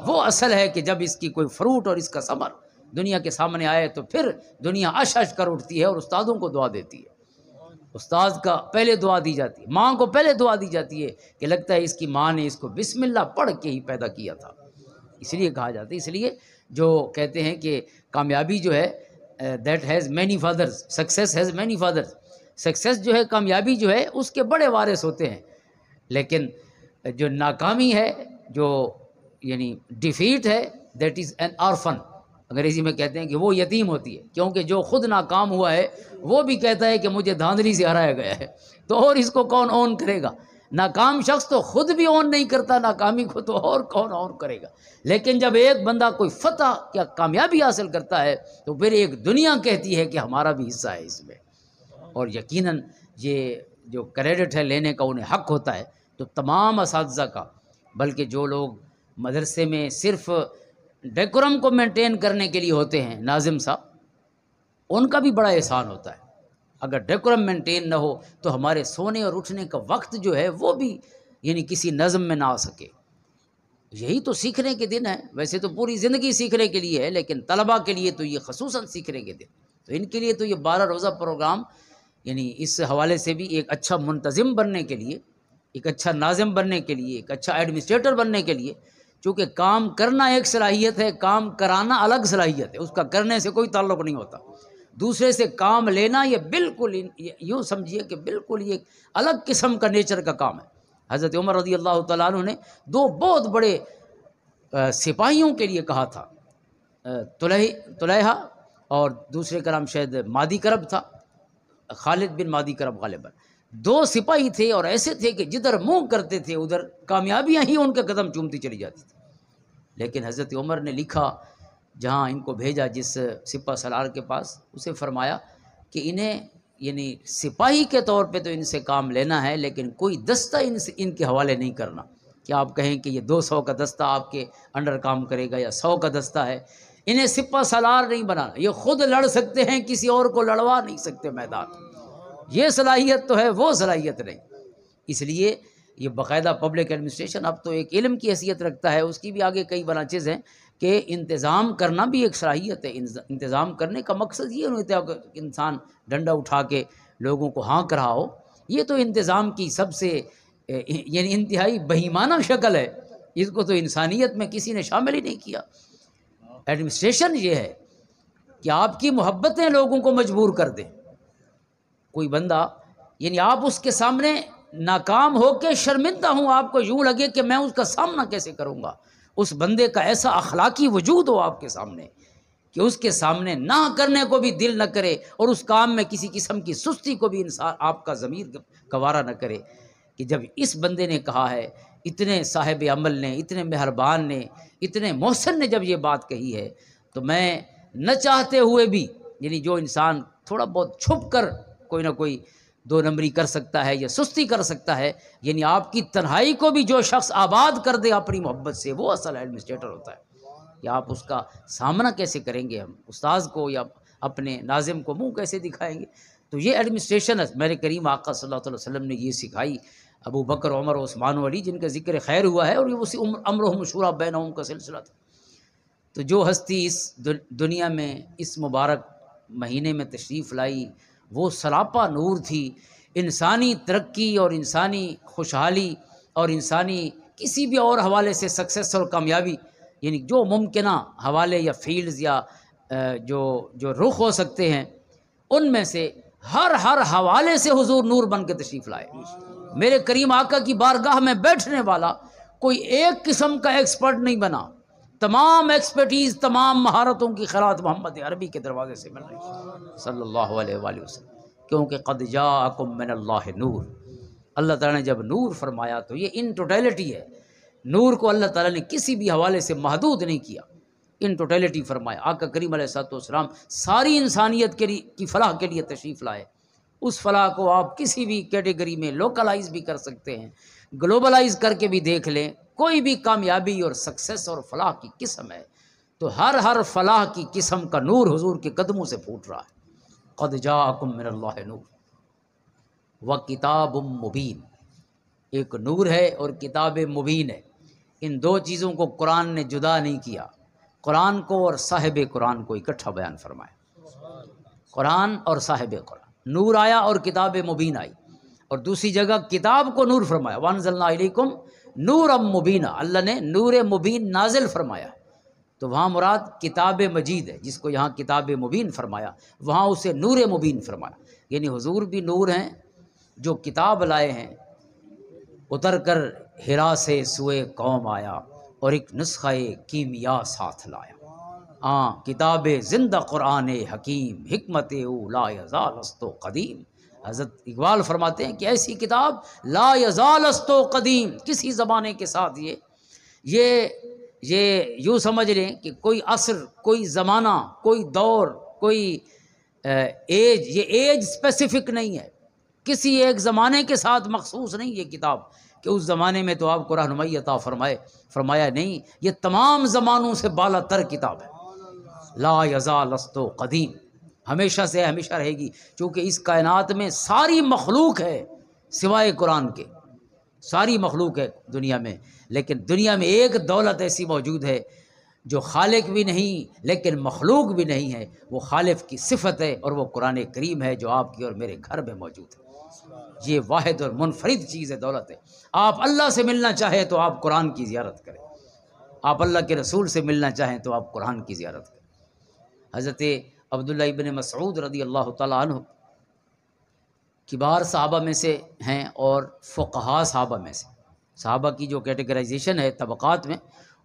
وہ اصل ہے کہ جب اس کی کوئی فروٹ اور اس کا ثمر دنیا کے سامنے آئے تو پھر دنیا اش اش کر اٹھتی ہے اور استادوں کو دعا دیتی ہے۔ استاد کا پہلے دعا دی جاتی ہے، ماں کو پہلے دعا دی جاتی ہے کہ لگتا ہے اس کی ماں نے اس کو بسم اللہ پڑھ کے ہی پیدا کیا تھا، اس لیے کہا جاتا ہے۔ اس لیے جو کہتے ہیں کہ کامیابی جو ہے that has many fathers, success has many fathers, success جو ہے، کامیابی جو ہے اس کے بڑے وارث ہوتے ہیں، لیکن جو ناکامی ہے، جو یعنی ڈیفیٹ ہے، دیٹ از این آرفن، انگریزی میں کہتے ہیں کہ وہ یتیم ہوتی ہے، کیونکہ جو خود ناکام ہوا ہے وہ بھی کہتا ہے کہ مجھے دھاندلی سے ہرایا گیا ہے، تو اور اس کو کون اون کرے گا؟ ناکام شخص تو خود بھی اون نہیں کرتا ناکامی کو، تو اور کون اون کرے گا؟ لیکن جب ایک بندہ کوئی فتح یا کامیابی حاصل کرتا ہے تو پھر ایک دنیا کہتی ہے کہ ہمارا بھی حصہ ہے اس میں، اور یقیناً یہ جو کریڈٹ ہے لینے کا انہیں حق ہوتا ہے۔ تو تمام اساتذہ کا، بلکہ جو لوگ مدرسے میں صرف ڈیکورم کو مینٹین کرنے کے لیے ہوتے ہیں، ناظم صاحب، ان کا بھی بڑا احسان ہوتا ہے۔ اگر ڈیکورم مینٹین نہ ہو تو ہمارے سونے اور اٹھنے کا وقت جو ہے وہ بھی یعنی کسی نظم میں نہ آ سکے۔ یہی تو سیکھنے کے دن ہے، ویسے تو پوری زندگی سیکھنے کے لیے ہے، لیکن طلباء کے لیے تو یہ خصوصاً سیکھنے کے دن، تو ان کے لیے تو یہ 12 روزہ پروگرام یعنی اس حوالے سے بھی ایک اچھا منتظم بننے کے لیے، ایک اچھا ناظم بننے کے لیے، ایک اچھا ایڈمنسٹریٹر بننے کے لیے، چونکہ کام کرنا ایک صلاحیت ہے، کام کرانا الگ صلاحیت ہے، اس کا کرنے سے کوئی تعلق نہیں ہوتا۔ دوسرے سے کام لینا یہ بالکل یوں سمجھیے کہ بالکل یہ الگ قسم کا نیچر کا کام ہے۔ حضرت عمر رضی اللہ تعالیٰ عنہ نے دو بہت بڑے سپاہیوں کے لیے کہا تھا، طلیحہ اور دوسرے کا نام شاید مادی کرب تھا، خالد بن مادی کرب غالباً۔ دو سپاہی تھے اور ایسے تھے کہ جدھر منہ کرتے تھے ادھر کامیابیاں ہی ان کے قدم چومتی چلی جاتی تھی۔ لیکن حضرت عمر نے لکھا جہاں ان کو بھیجا جس سپہ سالار کے پاس، اسے فرمایا کہ انہیں یعنی سپاہی کے طور پہ تو ان سے کام لینا ہے، لیکن کوئی دستہ ان کے حوالے نہیں کرنا کہ آپ کہیں کہ یہ 200 کا دستہ آپ کے انڈر کام کرے گا یا 100 کا دستہ ہے۔ انہیں سپہ سالار نہیں بنانا، یہ خود لڑ سکتے ہیں، کسی اور کو لڑوا نہیں سکتے میدان، یہ صلاحیت تو ہے، وہ صلاحیت نہیں۔ اس لیے یہ باقاعدہ پبلک ایڈمنسٹریشن اب تو ایک علم کی حیثیت رکھتا ہے، اس کی بھی آگے کئی برانچز ہیں کہ انتظام کرنا بھی ایک صلاحیت ہے۔ انتظام کرنے کا مقصد یہ نہیں ہوتا کہ انسان ڈنڈا اٹھا کے لوگوں کو ہانک رہا ہو، یہ تو انتظام کی سب سے یعنی انتہائی بہیمانہ شکل ہے، اس کو تو انسانیت میں کسی نے شامل ہی نہیں کیا۔ ایڈمنسٹریشن یہ ہے کہ آپ کی محبتیں لوگوں کو مجبور کر دیں۔ کوئی بندہ یعنی آپ اس کے سامنے ناکام ہو کے شرمندہ ہوں، آپ کو یوں لگے کہ میں اس کا سامنا کیسے کروں گا، اس بندے کا ایسا اخلاقی وجود ہو آپ کے سامنے کہ اس کے سامنے نہ کرنے کو بھی دل نہ کرے، اور اس کام میں کسی قسم کی سستی کو بھی انسان آپ کا ضمیر گوارا نہ کرے کہ جب اس بندے نے کہا ہے، اتنے صاحب عمل نے، اتنے مہربان نے، اتنے محسن نے جب یہ بات کہی ہے، تو میں نہ چاہتے ہوئے بھی یعنی جو انسان تھوڑا بہت چھپ کر کوئی نہ کوئی دو نمبری کر سکتا ہے یا سستی کر سکتا ہے، یعنی آپ کی تنہائی کو بھی جو شخص آباد کر دے اپنی محبت سے، وہ اصل ایڈمنسٹریٹر ہوتا ہے۔ یا آپ اس کا سامنا کیسے کریں گے، ہم استاذ کو یا اپنے ناظم کو منہ کیسے دکھائیں گے؟ تو یہ ایڈمنسٹریشن ہے میرے کریم آقا صلی اللہ علیہ وسلم نے یہ سکھائی۔ ابو بکر، عمر، عثمان و علی جن کا ذکر خیر ہوا ہے، اور یہ اسی امرہم شورا بینہم کا سلسلہ تھا۔ تو جو ہستی اس دنیا میں اس مبارک مہینے میں تشریف لائی، وہ سراپا نور تھی۔ انسانی ترقی اور انسانی خوشحالی اور انسانی کسی بھی اور حوالے سے سکسیس اور کامیابی، یعنی جو ممکنہ حوالے یا فیلڈز یا جو رخ ہو سکتے ہیں، ان میں سے ہر حوالے سے حضور نور بن کے تشریف لائے۔ میرے کریم آقا کی بارگاہ میں بیٹھنے والا کوئی ایک قسم کا ایکسپرٹ نہیں بنا، تمام ایکسپرٹیز، تمام مہارتوں کی خیرات محمد عربی کے دروازے سے مل رہی صلی اللہ علیہ وآلہ وسلم، کیونکہ قد جاءکم من اللہ نور، اللہ تعالیٰ نے جب نور فرمایا تو یہ ان ٹوٹیلٹی ہے۔ نور کو اللہ تعالیٰ نے کسی بھی حوالے سے محدود نہیں کیا، ان ٹوٹیلٹی فرمایا۔ آقا کریم علیہ الصلوۃ والسلام ساری انسانیت کی فلاح کے لیے تشریف لائے۔ اس فلاح کو آپ کسی بھی کیٹیگری میں لوکلائز بھی کر سکتے ہیں، گلوبلائز کر کے بھی دیکھ لیں، کوئی بھی کامیابی اور سکسیس اور فلاح کی قسم ہے تو ہر فلاح کی قسم کا نور حضور کے قدموں سے پھوٹ رہا ہے۔ قد جاءکم من اللہ نور وکتاب مبین، ایک نور ہے اور کتاب مبین ہے۔ ان دو چیزوں کو قرآن نے جدا نہیں کیا، قرآن کو اور صاحب قرآن کو اکٹھا بیان فرمایا۔ قرآن اور صاحب قرآن، نور آیا اور کتاب مبین آئی، اور دوسری جگہ کتاب کو نور فرمایا، وانزلنا الیکم نورا مبینا، اللہ نے نور مبین نازل فرمایا۔ تو وہاں مراد کتاب مجید ہے، جس کو یہاں کتاب مبین فرمایا، وہاں اسے نور مبین فرمایا۔ یعنی حضور بھی نور ہیں جو کتاب لائے ہیں، اتر کر ہرا سے سوئے قوم آیا، اور ایک نسخہ کیمیا ساتھ لایا۔ کتاب زندہ قرآن حکیم، حکمت او لا یزال است و قدیم۔ حضرت اقبال فرماتے ہیں کہ ایسی کتاب لا یزال است و قدیم، کسی زمانے کے ساتھ یہ یوں سمجھ لیں کہ کوئی عصر، کوئی زمانہ، کوئی دور، کوئی ایج، یہ ایج اسپیسیفک نہیں ہے، کسی ایک زمانے کے ساتھ مخصوص نہیں یہ کتاب کہ اس زمانے میں تو آپ کو رہنمائی عطا فرمایا نہیں، یہ تمام زمانوں سے بالا تر کتاب ہے۔ لا یزال است و قدیم، ہمیشہ سے ہمیشہ رہے گی، چونکہ اس کائنات میں ساری مخلوق ہے سوائے قرآن کے، ساری مخلوق ہے دنیا میں، لیکن دنیا میں ایک دولت ایسی موجود ہے جو خالق بھی نہیں لیکن مخلوق بھی نہیں ہے، وہ خالق کی صفت ہے، اور وہ قرآن کریم ہے جو آپ کی اور میرے گھر میں موجود ہے۔ یہ واحد اور منفرد چیز ہے، دولت ہے۔ آپ اللہ سے ملنا چاہیں تو آپ قرآن کی زیارت کریں، آپ اللہ کے رسول سے ملنا چاہیں تو آپ قرآن کی زیارت کریں۔ حضرت عبداللہ ابن مسعود رضی اللہ تعالیٰ عنہ کبار صحابہ میں سے ہیں اور فقہا صحابہ میں سے. صحابہ کی جو کیٹیگرائزیشن ہے طبقات میں،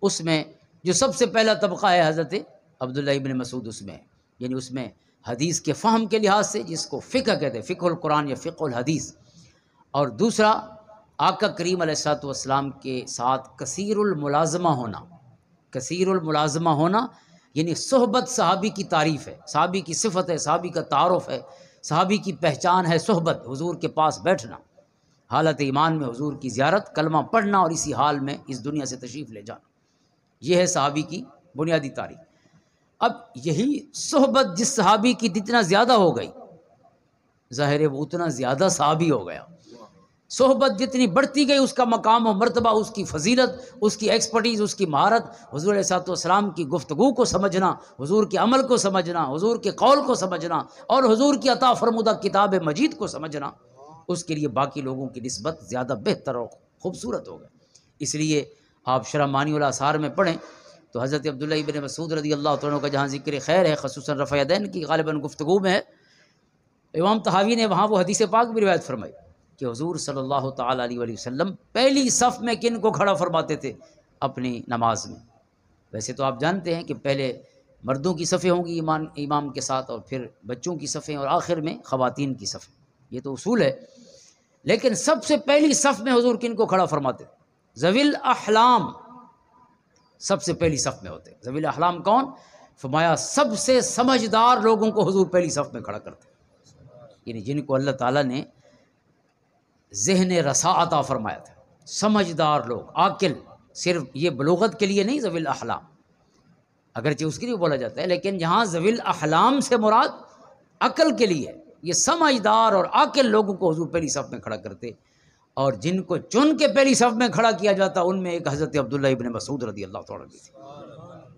اس میں جو سب سے پہلا طبقہ ہے حضرت عبداللہ ابن مسعود، اس میں یعنی اس میں حدیث کے فہم کے لحاظ سے، جس کو فقہ کہتے ہیں، فقہ القرآن یا فقہ الحدیث، اور دوسرا آقا کریم علیہ الصلوۃ والسلام کے ساتھ کثیر الملازمہ ہونا. کثیر الملازمہ ہونا یعنی صحبت صحابی کی تعریف ہے، صحابی کی صفت ہے، صحابی کا تعارف ہے، صحابی کی پہچان ہے صحبت، حضور کے پاس بیٹھنا، حالت ایمان میں حضور کی زیارت، کلمہ پڑھنا اور اسی حال میں اس دنیا سے تشریف لے جانا. یہ ہے صحابی کی بنیادی تعریف. اب یہی صحبت جس صحابی کی جتنا زیادہ ہو گئی، ظاہر ہے وہ اتنا زیادہ صحابی ہو گیا. صحبت جتنی بڑھتی گئی، اس کا مقام و مرتبہ، اس کی فضیلت، اس کی ایکسپرٹیز، اس کی مہارت، حضور علیہ الصلوۃ والسلام کی گفتگو کو سمجھنا، حضور کے عمل کو سمجھنا، حضور کے قول کو سمجھنا اور حضور کی عطا فرمودہ کتاب مجید کو سمجھنا، اس کے لیے باقی لوگوں کی نسبت زیادہ بہتر اور خوبصورت ہو گئے. اس لیے آپ شرح معانی الاثار میں پڑھیں تو حضرت عبداللہ ابن مسعود رضی اللہ تعالیٰ کا جہاں ذکر خیر ہے، خصوصاً رفع یدین کی غالباً گفتگو میں ہے، امام طحاوی نے وہاں وہ حدیث پاک بھی روایت فرمائی کہ حضور صلی اللہ تعالیٰ علیہ وسلم پہلی صف میں کن کو کھڑا فرماتے تھے اپنی نماز میں. ویسے تو آپ جانتے ہیں کہ پہلے مردوں کی صفیں ہوں گی امام کے ساتھ، اور پھر بچوں کی صفیں، اور آخر میں خواتین کی صفیں. یہ تو اصول ہے. لیکن سب سے پہلی صف میں حضور کن کو کھڑا فرماتے تھے؟ ذوی الاحلام سب سے پہلی صف میں ہوتے. ذوی الاحلام کون؟ فرمایا سب سے سمجھدار لوگوں کو حضور پہلی صف میں کھڑا کرتے، یعنی جن کو اللہ تعالیٰ نے ذہن رسا عطا فرمایا تھا، سمجھدار لوگ، عاقل. صرف یہ بلوغت کے لیے نہیں ذوی الاحلام، اگرچہ اس کے لیے بولا جاتا ہے، لیکن جہاں ذوی الاحلام سے مراد عقل کے لیے، یہ سمجھدار اور عاقل لوگوں کو حضور پہلی صف میں کھڑا کرتے. اور جن کو چن کے پہلی صف میں کھڑا کیا جاتا، ان میں ایک حضرت عبداللہ ابن مسعود رضی اللہ تعالیٰ بھی تھی.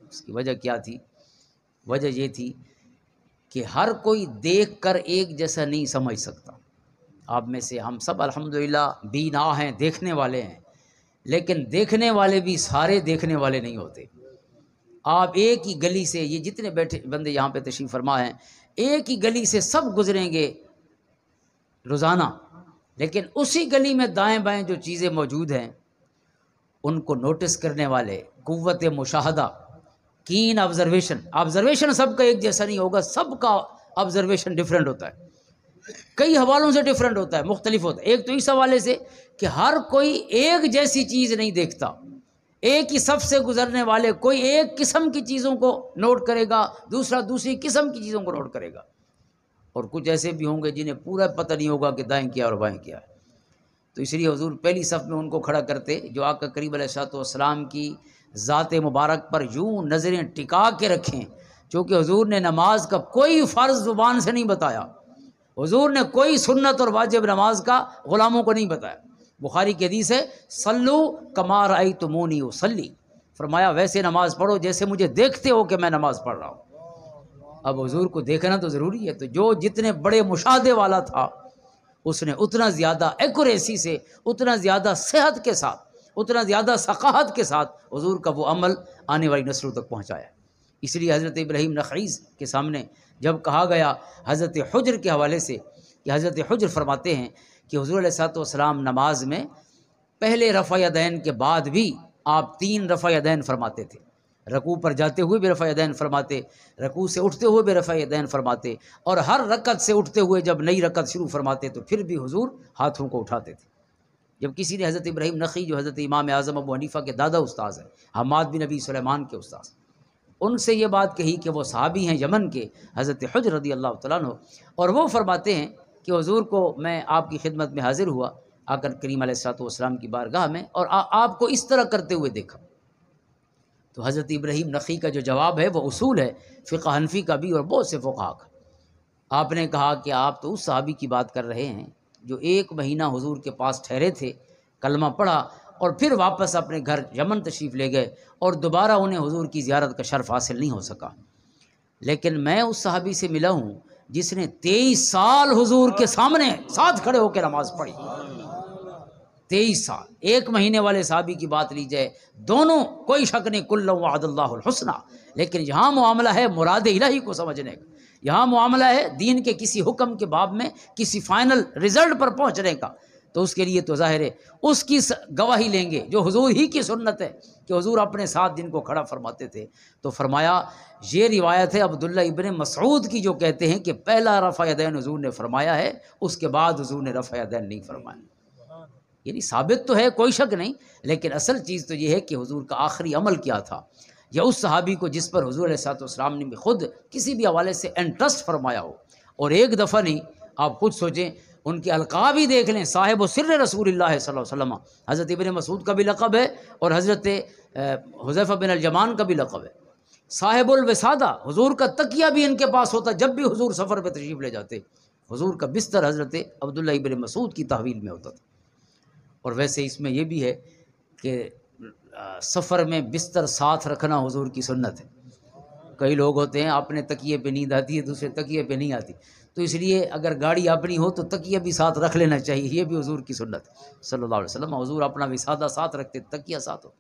اس کی وجہ کیا تھی؟ وجہ یہ تھی کہ ہر کوئی دیکھ کر ایک جیسا نہیں سمجھ سکتا. آپ میں سے ہم سب الحمدللہ بینا ہیں، دیکھنے والے ہیں، لیکن دیکھنے والے بھی سارے دیکھنے والے نہیں ہوتے. آپ ایک ہی گلی سے، یہ جتنے بیٹھے بندے یہاں پہ تشریف فرما ہیں، ایک ہی گلی سے سب گزریں گے روزانہ، لیکن اسی گلی میں دائیں بائیں جو چیزیں موجود ہیں ان کو نوٹس کرنے والے، قوت مشاہدہ، کین آبزرویشن سب کا ایک جیسا نہیں ہوگا. سب کا آبزرویشن ڈفرینٹ ہوتا ہے، کئی حوالوں سے ڈفرینٹ ہوتا ہے، مختلف ہوتا ہے. ایک تو اس حوالے سے کہ ہر کوئی ایک جیسی چیز نہیں دیکھتا. ایک ہی صف سے گزرنے والے کوئی ایک قسم کی چیزوں کو نوٹ کرے گا، دوسرا دوسری قسم کی چیزوں کو نوٹ کرے گا، اور کچھ ایسے بھی ہوں گے جنہیں پورا پتہ نہیں ہوگا کہ دائیں کیا اور بائیں کیا ہے. تو اس لیے حضور پہلی صف میں ان کو کھڑا کرتے جو آقا کریم علیہ الصلوۃ والسلام کی ذات مبارک پر یوں نظریں ٹکا کے رکھیں، چونکہ حضور نے نماز کا کوئی فرض زبان سے نہیں بتایا، حضور نے کوئی سنت اور واجب نماز کا غلاموں کو نہیں بتایا. بخاری کی حدیث ہے، صلو کما رأیتمونی اصلی، فرمایا ویسے نماز پڑھو جیسے مجھے دیکھتے ہو کہ میں نماز پڑھ رہا ہوں. اب حضور کو دیکھنا تو ضروری ہے، تو جو جتنے بڑے مشاہدے والا تھا اس نے اتنا زیادہ ایکوریسی سے، اتنا زیادہ صحت کے ساتھ، اتنا زیادہ ثقافت کے ساتھ حضور کا وہ عمل آنے والی نسلوں تک پہنچایا. اس لیے حضرت ابراہیم نخعی کے سامنے جب کہا گیا حضرت حجر کے حوالے سے کہ حضرت حجر فرماتے ہیں کہ حضور علیہ الصلوۃ والسلام نماز میں پہلے رفع یدین کے بعد بھی آپ 3 رفع یدین فرماتے تھے. رکوع پر جاتے ہوئے بھی رفع یدین فرماتے، رکوع سے اٹھتے ہوئے بھی رفع یدین فرماتے، اور ہر رکعت سے اٹھتے ہوئے جب نئی رکعت شروع فرماتے تو پھر بھی حضور ہاتھوں کو اٹھاتے تھے. جب کسی نے حضرت ابراہیم نخعی جو حضرت امام اعظم ابو حنیفہ کے دادا استاذ ہیں، حماد بن نبی سلیمان کے استاذ، ان سے یہ بات کہی کہ وہ صحابی ہیں یمن کے حضرت حجر رضی اللہ تعالیٰ عنہ، اور وہ فرماتے ہیں کہ حضور کو میں آپ کی خدمت میں حاضر ہوا آقا کریم علیہ الصلوۃ والسلام کی بارگاہ میں، اور آپ کو اس طرح کرتے ہوئے دیکھا. تو حضرت ابراہیم نخعی کا جو جواب ہے وہ اصول ہے فقہ حنفی کا بھی اور بہت سے فقہا کا. آپ نے کہا کہ آپ تو اس صحابی کی بات کر رہے ہیں جو 1 مہینہ حضور کے پاس ٹھہرے تھے، کلمہ پڑھا اور پھر واپس اپنے گھر یمن تشریف لے گئے، اور دوبارہ انہیں حضور کی زیارت کا شرف حاصل نہیں ہو سکا. لیکن میں اس صحابی سے ملا ہوں جس نے 23 سال حضور کے سامنے ساتھ کھڑے ہو کے نماز پڑھی. 23 سال. 1 مہینے والے صحابی کی بات لی جائے، دونوں کوئی شک نہیں، کل وعد اللہ الحسنہ، لیکن یہاں معاملہ ہے مراد الہی کو سمجھنے کا. یہاں معاملہ ہے دین کے کسی حکم کے باب میں کسی فائنل رزلٹ پر پہنچنے کا، تو اس کے لیے تو ظاہر ہے اس کی گواہی لیں گے جو حضور ہی کی سنت ہے کہ حضور اپنے ساتھ دن کو کھڑا فرماتے تھے۔ تو فرمایا یہ روایت ہے عبداللہ ابن مسعود کی جو کہتے ہیں کہ پہلا رفع یدین حضور نے فرمایا ہے، اس کے بعد حضور نے رفع یدین نہیں فرمایا۔ یعنی ثابت تو ہے، کوئی شک نہیں، لیکن اصل چیز تو یہ ہے کہ حضور کا آخری عمل کیا تھا، یا اس صحابی کو جس پر حضور علیہ السلام نے خود کسی بھی حوالے سے انٹرسٹ فرمایا ہو۔ اور ایک دفعہ نہیں، آپ خود سوچیں، ان کے القاب ہی دیکھ لیں، صاحب و سر رسول اللہ صلی اللہ علیہ وسلم، حضرت ابن مسعود کا بھی لقب ہے اور حضرت حذیفہ بن الجمان کا بھی لقب ہے۔ صاحب الوسادہ، حضور کا تکیہ بھی ان کے پاس ہوتا جب بھی حضور سفر پہ تشریف لے جاتے، حضور کا بستر حضرت عبداللہ ابن مسعود کی تحویل میں ہوتا تھا۔ اور ویسے اس میں یہ بھی ہے کہ سفر میں بستر ساتھ رکھنا حضور کی سنت ہے۔ کئی لوگ ہوتے ہیں اپنے تکیے پہ نیند آتی ہے، دوسرے تکیے پہ نہیں آتی، تو اس لیے اگر گاڑی اپنی ہو تو تکیہ بھی ساتھ رکھ لینا چاہیے، یہ بھی حضور کی سنت ہے صلی اللہ علیہ وسلم۔ حضور اپنا وسادہ ساتھ رکھتے، تکیہ ساتھ ہو۔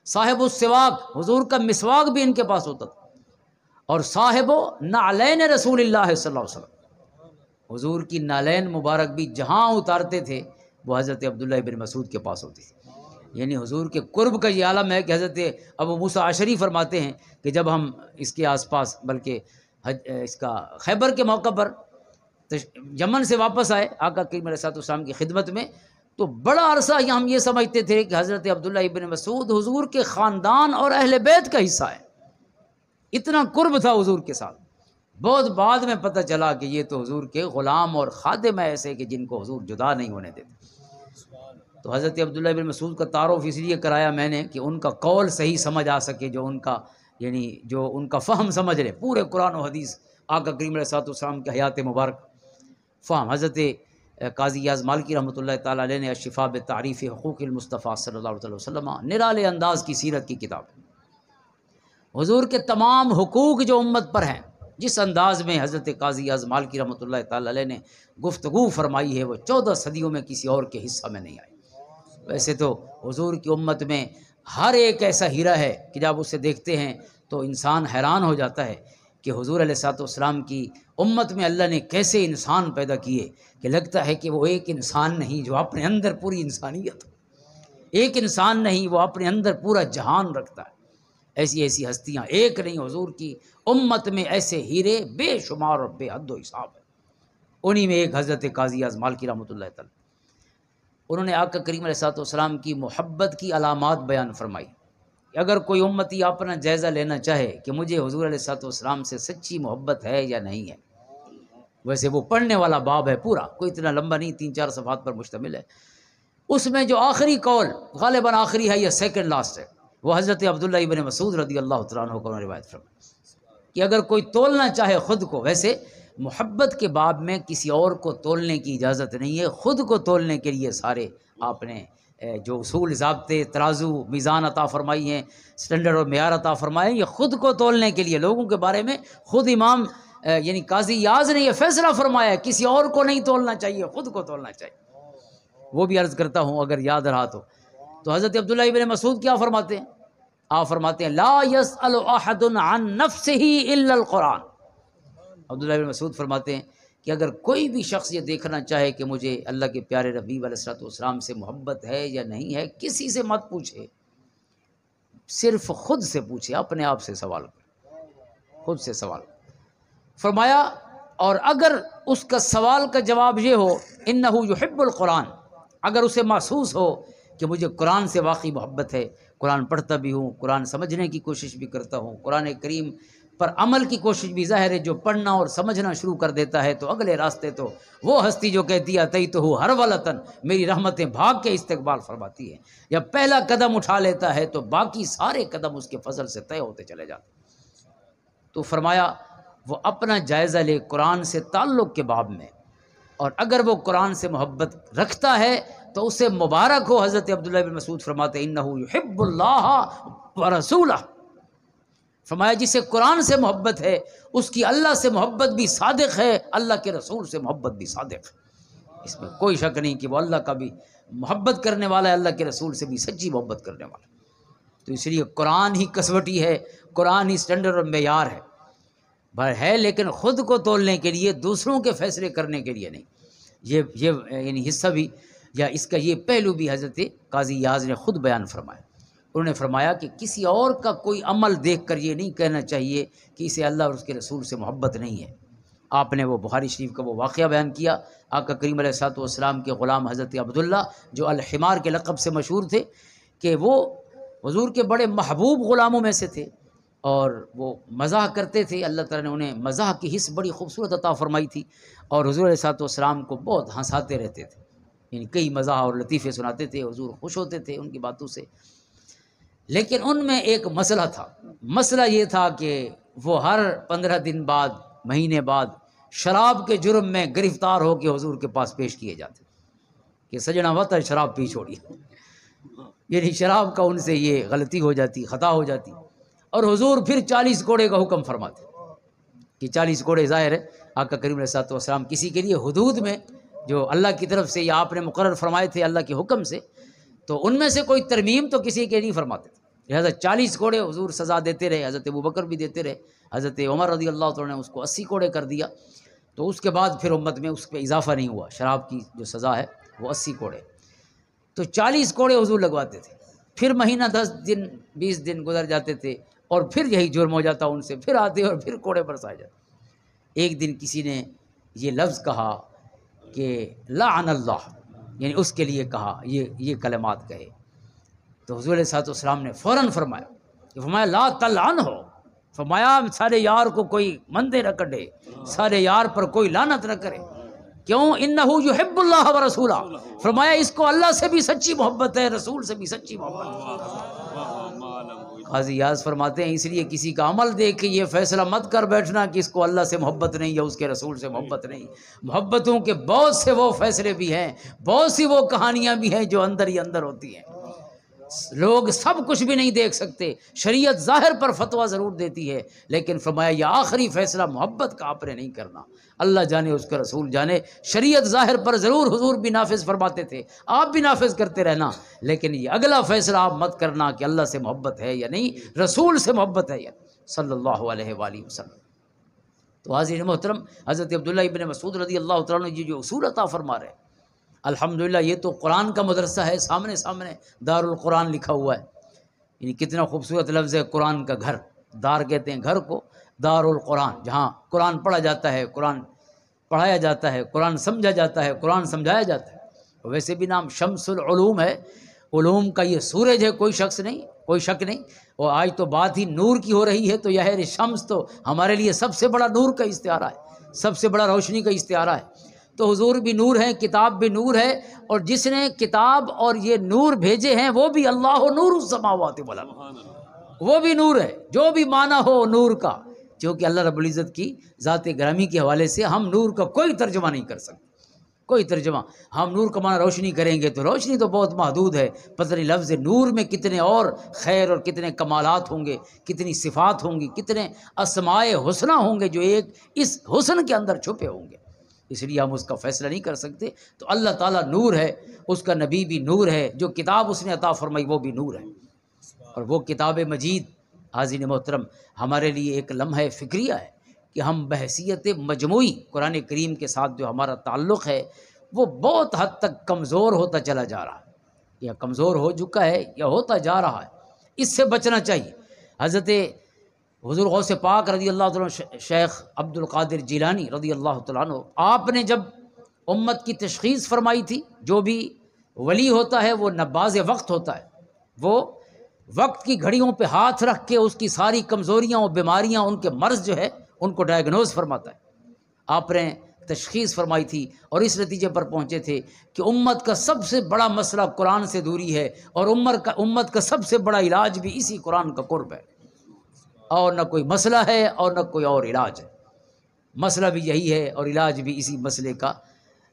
صاحب السواک، حضور کا مسواک بھی ان کے پاس ہوتا تھا۔ اور صاحب نعلین رسول اللہ صلی اللہ علیہ وسلم، حضور کی نالین مبارک بھی جہاں اتارتے تھے وہ حضرت عبداللہ ابن مسعود کے پاس ہوتی تھی۔ یعنی حضور کے قرب کا یہ عالم ہے کہ حضرت ابو موسیٰ اشعری فرماتے ہیں کہ جب ہم اس کے آس پاس، بلکہ اس کا خیبر کے موقع پر یمن سے واپس آئے آقا کریم علیہ السلام کی خدمت میں، تو بڑا عرصہ ہم یہ سمجھتے تھے کہ حضرت عبداللہ ابن مسعود حضور کے خاندان اور اہل بیت کا حصہ ہے، اتنا قرب تھا حضور کے ساتھ۔ بہت بعد میں پتہ چلا کہ یہ تو حضور کے غلام اور خادم ایسے کہ جن کو حضور جدا نہیں ہونے دیتے۔ تو حضرت عبداللہ ابن مسعود کا تعارف اس لیے کرایا میں نے کہ ان کا قول صحیح سمجھ آ سکے، جو ان کا یعنی جو ان کا فہم سمجھ لے پورے قرآن و حدیث آقا کریم علیہ السلام کے حیات مبارک فہم۔ حضرت قاضی یاز مالکی رحمۃ اللہ تعالیٰ علیہ نے الشفاء بتعریف حقوق المصطفیٰ صلی اللہ علیہ وسلم، نرالے انداز کی سیرت کی کتاب، حضور کے تمام حقوق جو امت پر ہیں جس انداز میں حضرت قاضی یاز مالکی رحمۃ اللہ تعالیٰ علیہ نے گفتگو فرمائی ہے وہ 14 صدیوں میں کسی اور کے حصہ میں نہیں آئی۔ ویسے تو حضور کی امت میں ہر ایک ایسا ہیرا ہے کہ جب اسے دیکھتے ہیں تو انسان حیران ہو جاتا ہے کہ حضور علیہ السلام کی امت میں اللہ نے کیسے انسان پیدا کیے کہ لگتا ہے کہ وہ ایک انسان نہیں جو اپنے اندر پوری انسانیت، ایک انسان نہیں وہ اپنے اندر پورا جہان رکھتا ہے۔ ایسی ایسی ہستیاں ایک نہیں، حضور کی امت میں ایسے ہیرے بے شمار اور بے حد و حساب ہے۔ انہی میں ایک حضرت قاضی اعظم مالکی رحمۃ اللہ تعالی، انہوں نے آقا کریم علیہ السلام کی محبت کی علامات بیان فرمائی۔ اگر کوئی امتی اپنا جائزہ لینا چاہے کہ مجھے حضور علیہ السلام سے سچی محبت ہے یا نہیں ہے، ویسے وہ پڑھنے والا باب ہے پورا، کوئی اتنا لمبا نہیں، 3-4 صفحات پر مشتمل ہے۔ اس میں جو آخری قول غالباً آخری ہے یا سیکنڈ لاسٹ ہے، وہ حضرت عبداللہ ابن مسعود رضی اللہ تعالیٰ عنہ کو روایت فرمائی کہ اگر کوئی تولنا چاہے خود کو، ویسے محبت کے باب میں کسی اور کو تولنے کی اجازت نہیں ہے، خود کو تولنے کے لیے سارے آپ نے جو اصول ضابطے ترازو میزان عطا فرمائی ہیں، سٹینڈرڈ اور معیار عطا فرمائے، یہ خود کو تولنے کے لیے لوگوں کے بارے میں خود امام یعنی قاضی یاز نے یہ فیصلہ فرمایا ہے کسی اور کو نہیں تولنا چاہیے، خود کو تولنا چاہیے۔ وہ بھی عرض کرتا ہوں اگر یاد رہا تو حضرت عبداللہ ابن مسعود کیا فرماتے ہیں؟ آپ فرماتے ہیں لا يسأل احد عن نفسه الا القرآن۔ عبداللہ ابن مسعود فرماتے ہیں کہ اگر کوئی بھی شخص یہ دیکھنا چاہے کہ مجھے اللہ کے پیارے نبی علیہ السلام سے محبت ہے یا نہیں ہے، کسی سے مت پوچھے، صرف خود سے پوچھے، اپنے آپ سے سوال کرے، خود سے سوال کرے۔ فرمایا اور اگر اس کا سوال کا جواب یہ ہو انہ یحب القرآن، اگر اسے محسوس ہو کہ مجھے قرآن سے واقعی محبت ہے، قرآن پڑھتا بھی ہوں، قرآن سمجھنے کی کوشش بھی کرتا ہوں، قرآن کریم پر عمل کی کوشش بھی، ظاہر ہے جو پڑھنا اور سمجھنا شروع کر دیتا ہے تو اگلے راستے تو وہ ہستی جو کہتی ہے اتیت ہو ہر ولطن، میری رحمتیں بھاگ کے استقبال فرماتی ہیں، جب پہلا قدم اٹھا لیتا ہے تو باقی سارے قدم اس کے فضل سے طے ہوتے چلے جاتے ہیں۔ تو فرمایا وہ اپنا جائزہ لے قرآن سے تعلق کے باب میں، اور اگر وہ قرآن سے محبت رکھتا ہے تو اسے مبارک ہو۔ حضرت عبداللہ بن مسعود فرماتے انہ یحب اللہ ورسولہ، فرمایا جسے قرآن سے محبت ہے اس کی اللہ سے محبت بھی صادق ہے، اللہ کے رسول سے محبت بھی صادق ہے، اس میں کوئی شک نہیں کہ وہ اللہ کا بھی محبت کرنے والا ہے، اللہ کے رسول سے بھی سچی محبت کرنے والا ہے۔ تو اس لیے قرآن ہی کسوٹی ہے، قرآن ہی سٹینڈرڈ اور معیار ہے۔ بھر ہے لیکن خود کو تولنے کے لیے، دوسروں کے فیصلے کرنے کے لیے نہیں۔ یہ یعنی حصہ بھی یا اس کا یہ پہلو بھی حضرت قاضی ایاز نے خود بیان فرمایا۔ انہوں نے فرمایا کہ کسی اور کا کوئی عمل دیکھ کر یہ نہیں کہنا چاہیے کہ اسے اللہ اور اس کے رسول سے محبت نہیں ہے۔ آپ نے وہ بخاری شریف کا وہ واقعہ بیان کیا، آقا کریم علیہ الصلوۃ والسلام کے غلام حضرت عبداللہ جو الحمار کے لقب سے مشہور تھے، کہ وہ حضور کے بڑے محبوب غلاموں میں سے تھے، اور وہ مزاح کرتے تھے۔ اللہ تعالیٰ نے انہیں مزاح کی حس بڑی خوبصورت عطا فرمائی تھی، اور حضور علیہ الصلوۃ والسلام کو بہت ہنساتے رہتے تھے، یعنی کئی مزاح اور لطیفے سناتے تھے، حضور خوش ہوتے تھے ان کی باتوں سے۔ لیکن ان میں ایک مسئلہ تھا، مسئلہ یہ تھا کہ وہ ہر 15 دن بعد، مہینے بعد شراب کے جرم میں گرفتار ہو کے حضور کے پاس پیش کیے جاتے کہ سجنا وقت شراب پی چھوڑی، یعنی شراب کا ان سے یہ غلطی ہو جاتی، خطا ہو جاتی، اور حضور پھر 40 کوڑے کا حکم فرماتے کہ 40 کوڑے ظاہر ہے آقا کریم علیہ الصلوۃ والسلام کسی کے لیے حدود میں جو اللہ کی طرف سے یا آپ نے مقرر فرمائے تھے اللہ کے حکم سے، تو ان میں سے کوئی ترمیم تو کسی کے نہیں فرماتے تھے، لہٰذا 40 کوڑے حضور سزا دیتے رہے، حضرت ابوبکر بھی دیتے رہے، حضرت عمر رضی اللہ تعالیٰ نے اس کو 80 کوڑے کر دیا، تو اس کے بعد پھر امت میں اس پہ اضافہ نہیں ہوا، شراب کی جو سزا ہے وہ 80 کوڑے، تو 40 کوڑے حضور لگواتے تھے۔ پھر مہینہ 10 دن 20 دن گزر جاتے تھے، اور پھر یہی جرم ہو جاتا ان سے، پھر آتے اور پھر کوڑے برسائے جاتے۔ ایک دن کسی نے یہ لفظ کہا کہ لعن اللہ، یعنی اس کے لیے کہا، یہ کلمات کہے، تو حضور علیہ الصلوۃ والسلام نے فوراً فرمایا لا تلعن ہو، فرمایا سارے یار کو کوئی مندے نہ کڈے، سارے یار پر کوئی لعنت نہ کرے، کیوں؟ انہ یحب اللہ ورسولہ، فرمایا اس کو اللہ سے بھی سچی محبت ہے، رسول سے بھی سچی محبت ہے۔ قاضی ایاز فرماتے ہیں اس لیے کسی کا عمل دیکھ کے یہ فیصلہ مت کر بیٹھنا کہ اس کو اللہ سے محبت نہیں یا اس کے رسول سے محبت نہیں۔ محبتوں کے بہت سے وہ فیصلے بھی ہیں، بہت سی وہ کہانیاں بھی ہیں جو اندر ہی اندر ہوتی ہیں، لوگ سب کچھ بھی نہیں دیکھ سکتے، شریعت ظاہر پر فتویٰ ضرور دیتی ہے، لیکن فرمایا یہ آخری فیصلہ محبت کا آپ نے نہیں کرنا، اللہ جانے اس کا رسول جانے۔ شریعت ظاہر پر ضرور حضور بھی نافذ فرماتے تھے، آپ بھی نافذ کرتے رہنا، لیکن یہ اگلا فیصلہ آپ مت کرنا کہ اللہ سے محبت ہے یا نہیں، رسول سے محبت ہے یا صلی اللہ علیہ وآلہ وسلم۔ تو حاضرین محترم، حضرت عبداللہ ابن مسعود رضی اللہ تعالیٰ عنہ جو اصول عطا فرما رہے ہیں، الحمدللہ یہ تو قرآن کا مدرسہ ہے، سامنے دار القرآن لکھا ہوا ہے، یعنی کتنا خوبصورت لفظ ہے قرآن کا گھر، دار کہتے ہیں گھر کو، دار القرآن، جہاں قرآن پڑھا جاتا ہے، قرآن پڑھایا جاتا ہے، قرآن سمجھا جاتا ہے، قرآن سمجھایا جاتا ہے۔ ویسے بھی نام شمس العلوم ہے، علوم کا یہ سورج ہے، کوئی شک نہیں، اور آج تو بات ہی نور کی ہو رہی ہے، تو یہ شمس تو ہمارے لیے سب سے بڑا نور کا استعارہ ہے، سب سے بڑا روشنی کا استعارہ ہے۔ تو حضور بھی نور ہے، کتاب بھی نور ہے، اور جس نے کتاب اور یہ نور بھیجے ہیں وہ بھی اللہ نور السماوات والارض، وہ بھی نور ہے، جو بھی معنی ہو نور کا، کیونکہ اللہ رب العزت کی ذات گرامی کے حوالے سے ہم نور کا کوئی ترجمہ نہیں کر سکتے، کوئی ترجمہ۔ ہم نور کا معنی روشنی کریں گے تو روشنی تو بہت محدود ہے، پتہ نہیں لفظ نور میں کتنے اور خیر اور کتنے کمالات ہوں گے، کتنی صفات ہوں گی، کتنے اسماء حسنہ ہوں گے جو ایک اس حسن کے اندر چھپے ہوں گے، اس لیے ہم اس کا فیصلہ نہیں کر سکتے۔ تو اللہ تعالیٰ نور ہے، اس کا نبی بھی نور ہے، جو کتاب اس نے عطا فرمائی وہ بھی نور ہے، اور وہ کتاب مجید حاضرین محترم ہمارے لیے ایک لمحہ فکریہ ہے کہ ہم بحیثیت مجموعی قرآن کریم کے ساتھ جو ہمارا تعلق ہے وہ بہت حد تک کمزور ہوتا چلا جا رہا ہے، یا کمزور ہو چکا ہے یا ہوتا جا رہا ہے، اس سے بچنا چاہیے۔ حضرت حضور غوث پاک رضی اللہ تعالیٰ شیخ عبد القادر جیلانی رضی اللہ تعالیٰ عنہ، آپ نے جب امت کی تشخیص فرمائی تھی، جو بھی ولی ہوتا ہے وہ نباز وقت ہوتا ہے، وہ وقت کی گھڑیوں پہ ہاتھ رکھ کے اس کی ساری کمزوریاں اور بیماریاں، ان کے مرض جو ہے ان کو ڈائیگنوز فرماتا ہے۔ آپ نے تشخیص فرمائی تھی اور اس نتیجے پر پہنچے تھے کہ امت کا سب سے بڑا مسئلہ قرآن سے دوری ہے، اور امت کا سب سے بڑا علاج بھی اسی قرآن کا قرب ہے، اور نہ کوئی مسئلہ ہے اور نہ کوئی اور علاج ہے، مسئلہ بھی یہی ہے اور علاج بھی اسی مسئلے کا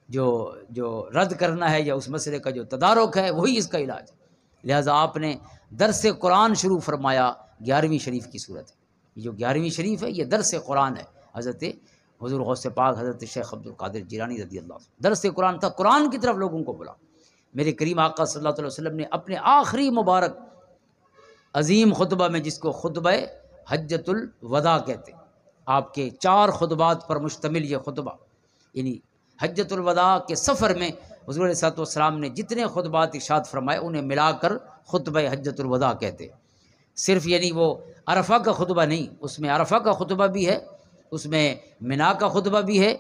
جو رد کرنا ہے، یا اس مسئلے کا جو تدارک ہے وہی اس کا علاج ہے۔ لہٰذا آپ نے درس قرآن شروع فرمایا 11ویں شریف کی صورت ہے، یہ جو 11ویں شریف ہے یہ درس قرآن ہے، حضرت حضور غوث پاک حضرت شیخ عبد القادر جیلانی رضی اللہ عنہ درس قرآن تھا، قرآن کی طرف لوگوں کو بلا۔ میرے کریم آقا صلی اللہ علیہ وسلم نے اپنے آخری مبارک عظیم خطبہ میں، جس کو خطبہ حجۃ الوداع کہتے، آپ کے 4 خطبات پر مشتمل یہ خطبہ، یعنی حجۃ الوداع کے سفر میں حضور علیہ الصلوۃ والسلام نے جتنے خطبات ارشاد فرمائے انہیں ملا کر خطبہ حجۃ الوداع کہتے. صرف یعنی وہ عرفہ کا خطبہ نہیں، اس میں عرفہ کا خطبہ بھی ہے، اس میں منا کا خطبہ بھی ہے،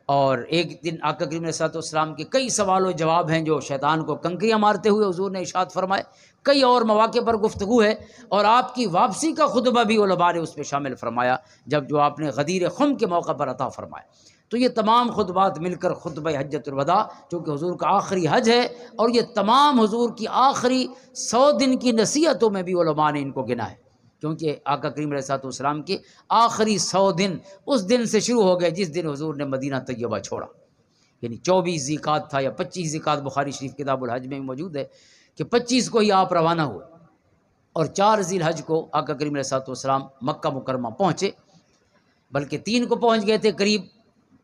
اور ایک دن آقا کریم علیہ الصلوۃ والسلام کے کئی سوال و جواب ہیں جو شیطان کو کنکریاں مارتے ہوئے حضور نے ارشاد فرمائے. کئی اور مواقع پر گفتگو ہے، اور آپ کی واپسی کا خطبہ بھی علماء نے اس میں شامل فرمایا جب جو آپ نے غدیر خم کے موقع پر عطا فرمایا. تو یہ تمام خطبات مل کر خطبہ حجۃ الوداع، چونکہ حضور کا آخری حج ہے، اور یہ تمام حضور کی آخری 100 دن کی نصیحتوں میں بھی علماء نے ان کو گنا ہے، کیونکہ آقا کریم علیہ الصلوۃ والسلام کے آخری 100 دن اس دن سے شروع ہو گئے جس دن حضور نے مدینہ طیبہ چھوڑا، یعنی 24 ذیقعد تھا یا 25 ذیقعد، بخاری شریف کتاب الحج میں موجود ہے کہ 25 کو ہی آپ روانہ ہوئے، اور 4 ذی الحج کو آقا کریم علیہ الصلوۃ والسلام مکہ مکرمہ پہنچے، بلکہ 3 کو پہنچ گئے تھے قریب،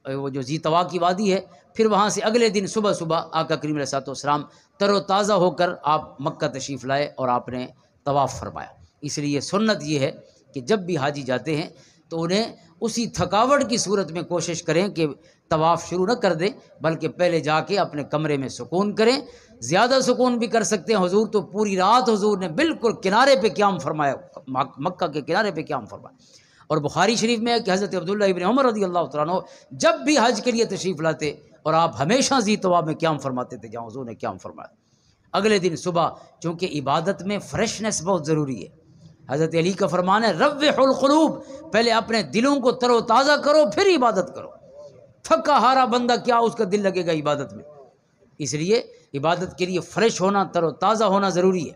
وہ جو ذی طوا کی وادی ہے. پھر وہاں سے اگلے دن صبح صبح آقا کریم علیہ الصلوۃ والسلام تر و تازہ ہو کر آپ مکہ تشریف لائے اور آپ نے طواف فرمایا. اس لیے سنت یہ ہے کہ جب بھی حاجی جاتے ہیں تو انہیں اسی تھکاوٹ کی صورت میں کوشش کریں کہ طواف شروع نہ کر دیں، بلکہ پہلے جا کے اپنے کمرے میں سکون کریں. زیادہ سکون بھی کر سکتے ہیں، حضور تو پوری رات حضور نے بالکل کنارے پہ قیام فرمایا، مکہ کے کنارے پہ قیام فرمایا. اور بخاری شریف میں ہے کہ حضرت عبداللہ ابن عمر رضی اللہ تعالیٰ عنہ جب بھی حج کے لیے تشریف لاتے اور آپ ہمیشہ ذی طوا میں قیام فرماتے تھے جہاں حضور نے قیام فرمایا. اگلے دن صبح، چونکہ عبادت میں فریشنس بہت ضروری ہے، حضرت علی کا فرمان ہے روح القلوب، پہلے اپنے دلوں کو تر و تازہ کرو پھر عبادت کرو. تھکا ہارا بندہ کیا اس کا دل لگے گا عبادت میں؟ اس لیے عبادت کے لیے فریش ہونا، تر و تازہ ہونا ضروری ہے.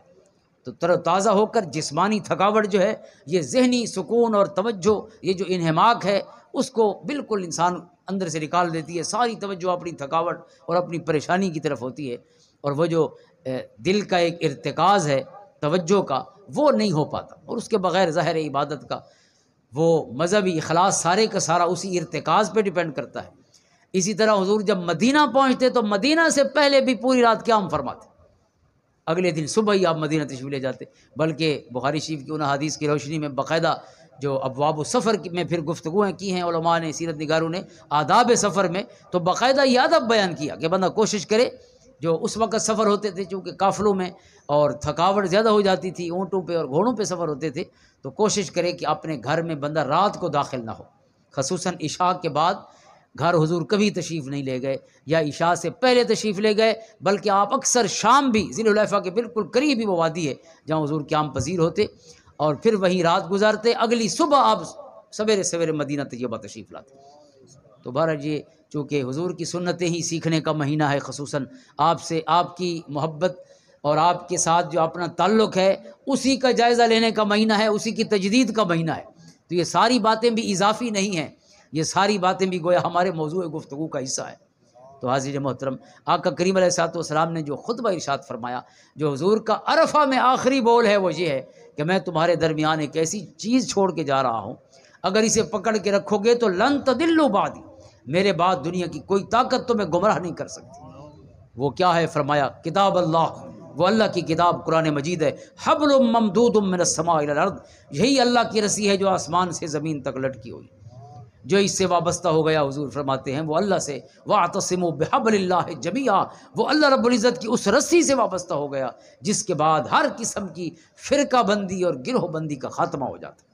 تو تر و تازہ ہو کر جسمانی تھکاوٹ جو ہے یہ ذہنی سکون اور توجہ، یہ جو انہماک ہے اس کو بالکل انسان اندر سے نکال دیتی ہے. ساری توجہ اپنی تھکاوٹ اور اپنی پریشانی کی طرف ہوتی ہے، اور وہ جو دل کا ایک ارتکاز ہے توجہ کا وہ نہیں ہو پاتا، اور اس کے بغیر ظاہر عبادت کا وہ مذہبی اخلاص سارے کا سارا اسی ارتکاز پہ ڈیپینڈ کرتا ہے. اسی طرح حضور جب مدینہ پہنچتے تو مدینہ سے پہلے بھی پوری رات قیام فرماتے، اگلے دن صبح ہی آپ مدینہ تشریف لے جاتے. بلکہ بخاری شریف کی ان حدیث کی روشنی میں باقاعدہ جو ابواب السفر میں پھر گفتگویں کی ہیں علماء نے، سیرت نگاروں نے آداب سفر میں، تو باقاعدہ یہ ادب بیان کیا کہ بندہ کوشش کرے، جو اس وقت سفر ہوتے تھے چونکہ قافلوں میں اور تھکاوٹ زیادہ ہو جاتی تھی، اونٹوں پہ اور گھوڑوں پہ سفر ہوتے تھے، تو کوشش کرے کہ اپنے گھر میں بندہ رات کو داخل نہ ہو. خصوصاً عشاء کے بعد گھر حضور کبھی تشریف نہیں لے گئے، یا عشاء سے پہلے تشریف لے گئے، بلکہ آپ اکثر شام بھی، ذی الحلیفہ کے بالکل قریب ہی وہ وادی ہے جہاں حضور قیام پذیر ہوتے، اور پھر وہیں رات گزارتے، اگلی صبح آپ سویرے سویرے مدینہ طیبہ تشریف لاتے. تو بہرحال یہ چونکہ حضور کی سنتیں ہی سیکھنے کا مہینہ ہے، خصوصاً آپ سے آپ کی محبت اور آپ کے ساتھ جو اپنا تعلق ہے اسی کا جائزہ لینے کا مہینہ ہے، اسی کی تجدید کا مہینہ ہے. تو یہ ساری باتیں بھی اضافی نہیں ہیں، یہ ساری باتیں بھی گویا ہمارے موضوع گفتگو کا حصہ ہے. تو حاضرین محترم، آقا کریم علیہ الصلوۃ والسلام نے جو خطبہ ارشاد فرمایا، جو حضور کا عرفہ میں آخری بول ہے، وہ یہ ہے کہ میں تمہارے درمیان ایک ایسی چیز چھوڑ کے جا رہا ہوں، اگر اسے پکڑ کے رکھو گے تو لن تضلوا بعدی، میرے بعد دنیا کی کوئی طاقت تمہیں گمراہ نہیں کر سکتی. وہ کیا ہے؟ فرمایا کتاب اللہ، وہ اللہ کی کتاب قرآن مجید ہے. حبل ممدود من السماء الی الارض، یہی اللہ کی رسی ہے جو آسمان سے زمین تک لٹکی ہوئی. جو اس سے وابستہ ہو گیا، حضور فرماتے ہیں وہ اللہ سے، واعتصموا بحبل اللہ جمیعا، وہ اللہ رب العزت کی اس رسی سے وابستہ ہو گیا جس کے بعد ہر قسم کی فرقہ بندی اور گروہ بندی کا خاتمہ ہو جاتا ہے.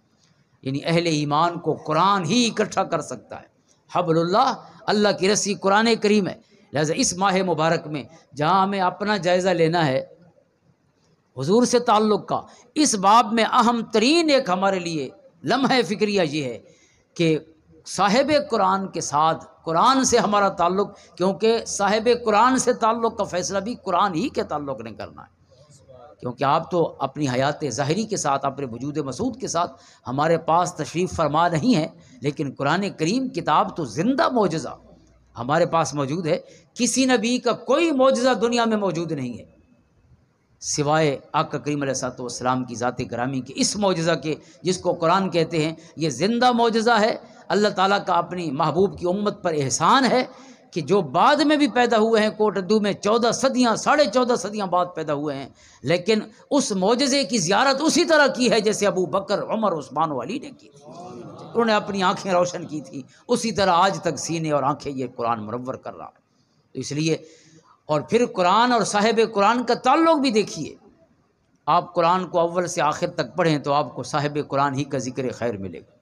یعنی اہل ایمان کو قرآن ہی اکٹھا کر سکتا ہے. حبل اللہ، اللہ کی رسی قرآن کریم ہے. لہذا اس ماہ مبارک میں جہاں ہمیں اپنا جائزہ لینا ہے حضور سے تعلق کا، اس باب میں اہم ترین ایک ہمارے لیے لمحہ فکریہ یہ ہے کہ صاحب قرآن کے ساتھ قرآن سے ہمارا تعلق، کیونکہ صاحب قرآن سے تعلق کا فیصلہ بھی قرآن ہی کے تعلق نے کرنا ہے. کیونکہ آپ تو اپنی حیات ظاہری کے ساتھ، اپنے وجود مسعود کے ساتھ ہمارے پاس تشریف فرما نہیں ہے، لیکن قرآن کریم کتاب تو زندہ معجزہ ہمارے پاس موجود ہے. کسی نبی کا کوئی معجزہ دنیا میں موجود نہیں ہے سوائے آقا کریم علیہ الصلوۃ والسلام کی ذات گرامی کے اس معجزہ کے، جس کو قرآن کہتے ہیں. یہ زندہ معجزہ ہے، اللہ تعالیٰ کا اپنی محبوب کی امت پر احسان ہے کہ جو بعد میں بھی پیدا ہوئے ہیں کوٹدو میں 14 صدیاں 14.5 صدیاں بعد پیدا ہوئے ہیں، لیکن اس معجزے کی زیارت اسی طرح کی ہے جیسے ابو بکر، عمر، عثمان و علی نے کی تھی، انہوں نے اپنی آنکھیں روشن کی تھی، اسی طرح آج تک سینے اور آنکھیں یہ قرآن منور کر رہا ہے۔ تو اس لیے، اور پھر قرآن اور صاحب قرآن کا تعلق بھی دیکھیے، آپ قرآن کو اول سے آخر تک پڑھیں تو آپ کو صاحب قرآن ہی کا ذکر خیر ملے گا۔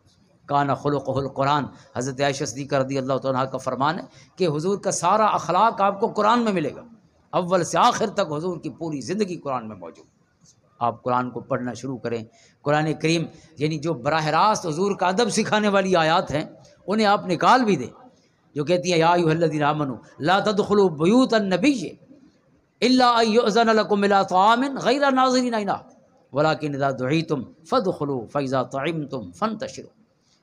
کان خلقہ القرآن، حضرت عائشہ صدیقہ رضی اللہ تعالیٰ عنہا کا فرمان ہے کہ حضور کا سارا اخلاق آپ کو قرآن میں ملے گا، اول سے آخر تک حضور کی پوری زندگی قرآن میں موجود۔ آپ قرآن کو پڑھنا شروع کریں، قرآن کریم یعنی جو براہ راست حضور کا ادب سکھانے والی آیات ہیں انہیں آپ نکال بھی دیں، جو کہتی ہیں یا ایھا الذین آمنوا لا تدخلوا بیوت النبی الا ان یؤذن لکم الی طعام غیر ناظرین انہ ولکن اذا دعیتم فادخلوا فاذا طعمتم فانتشروا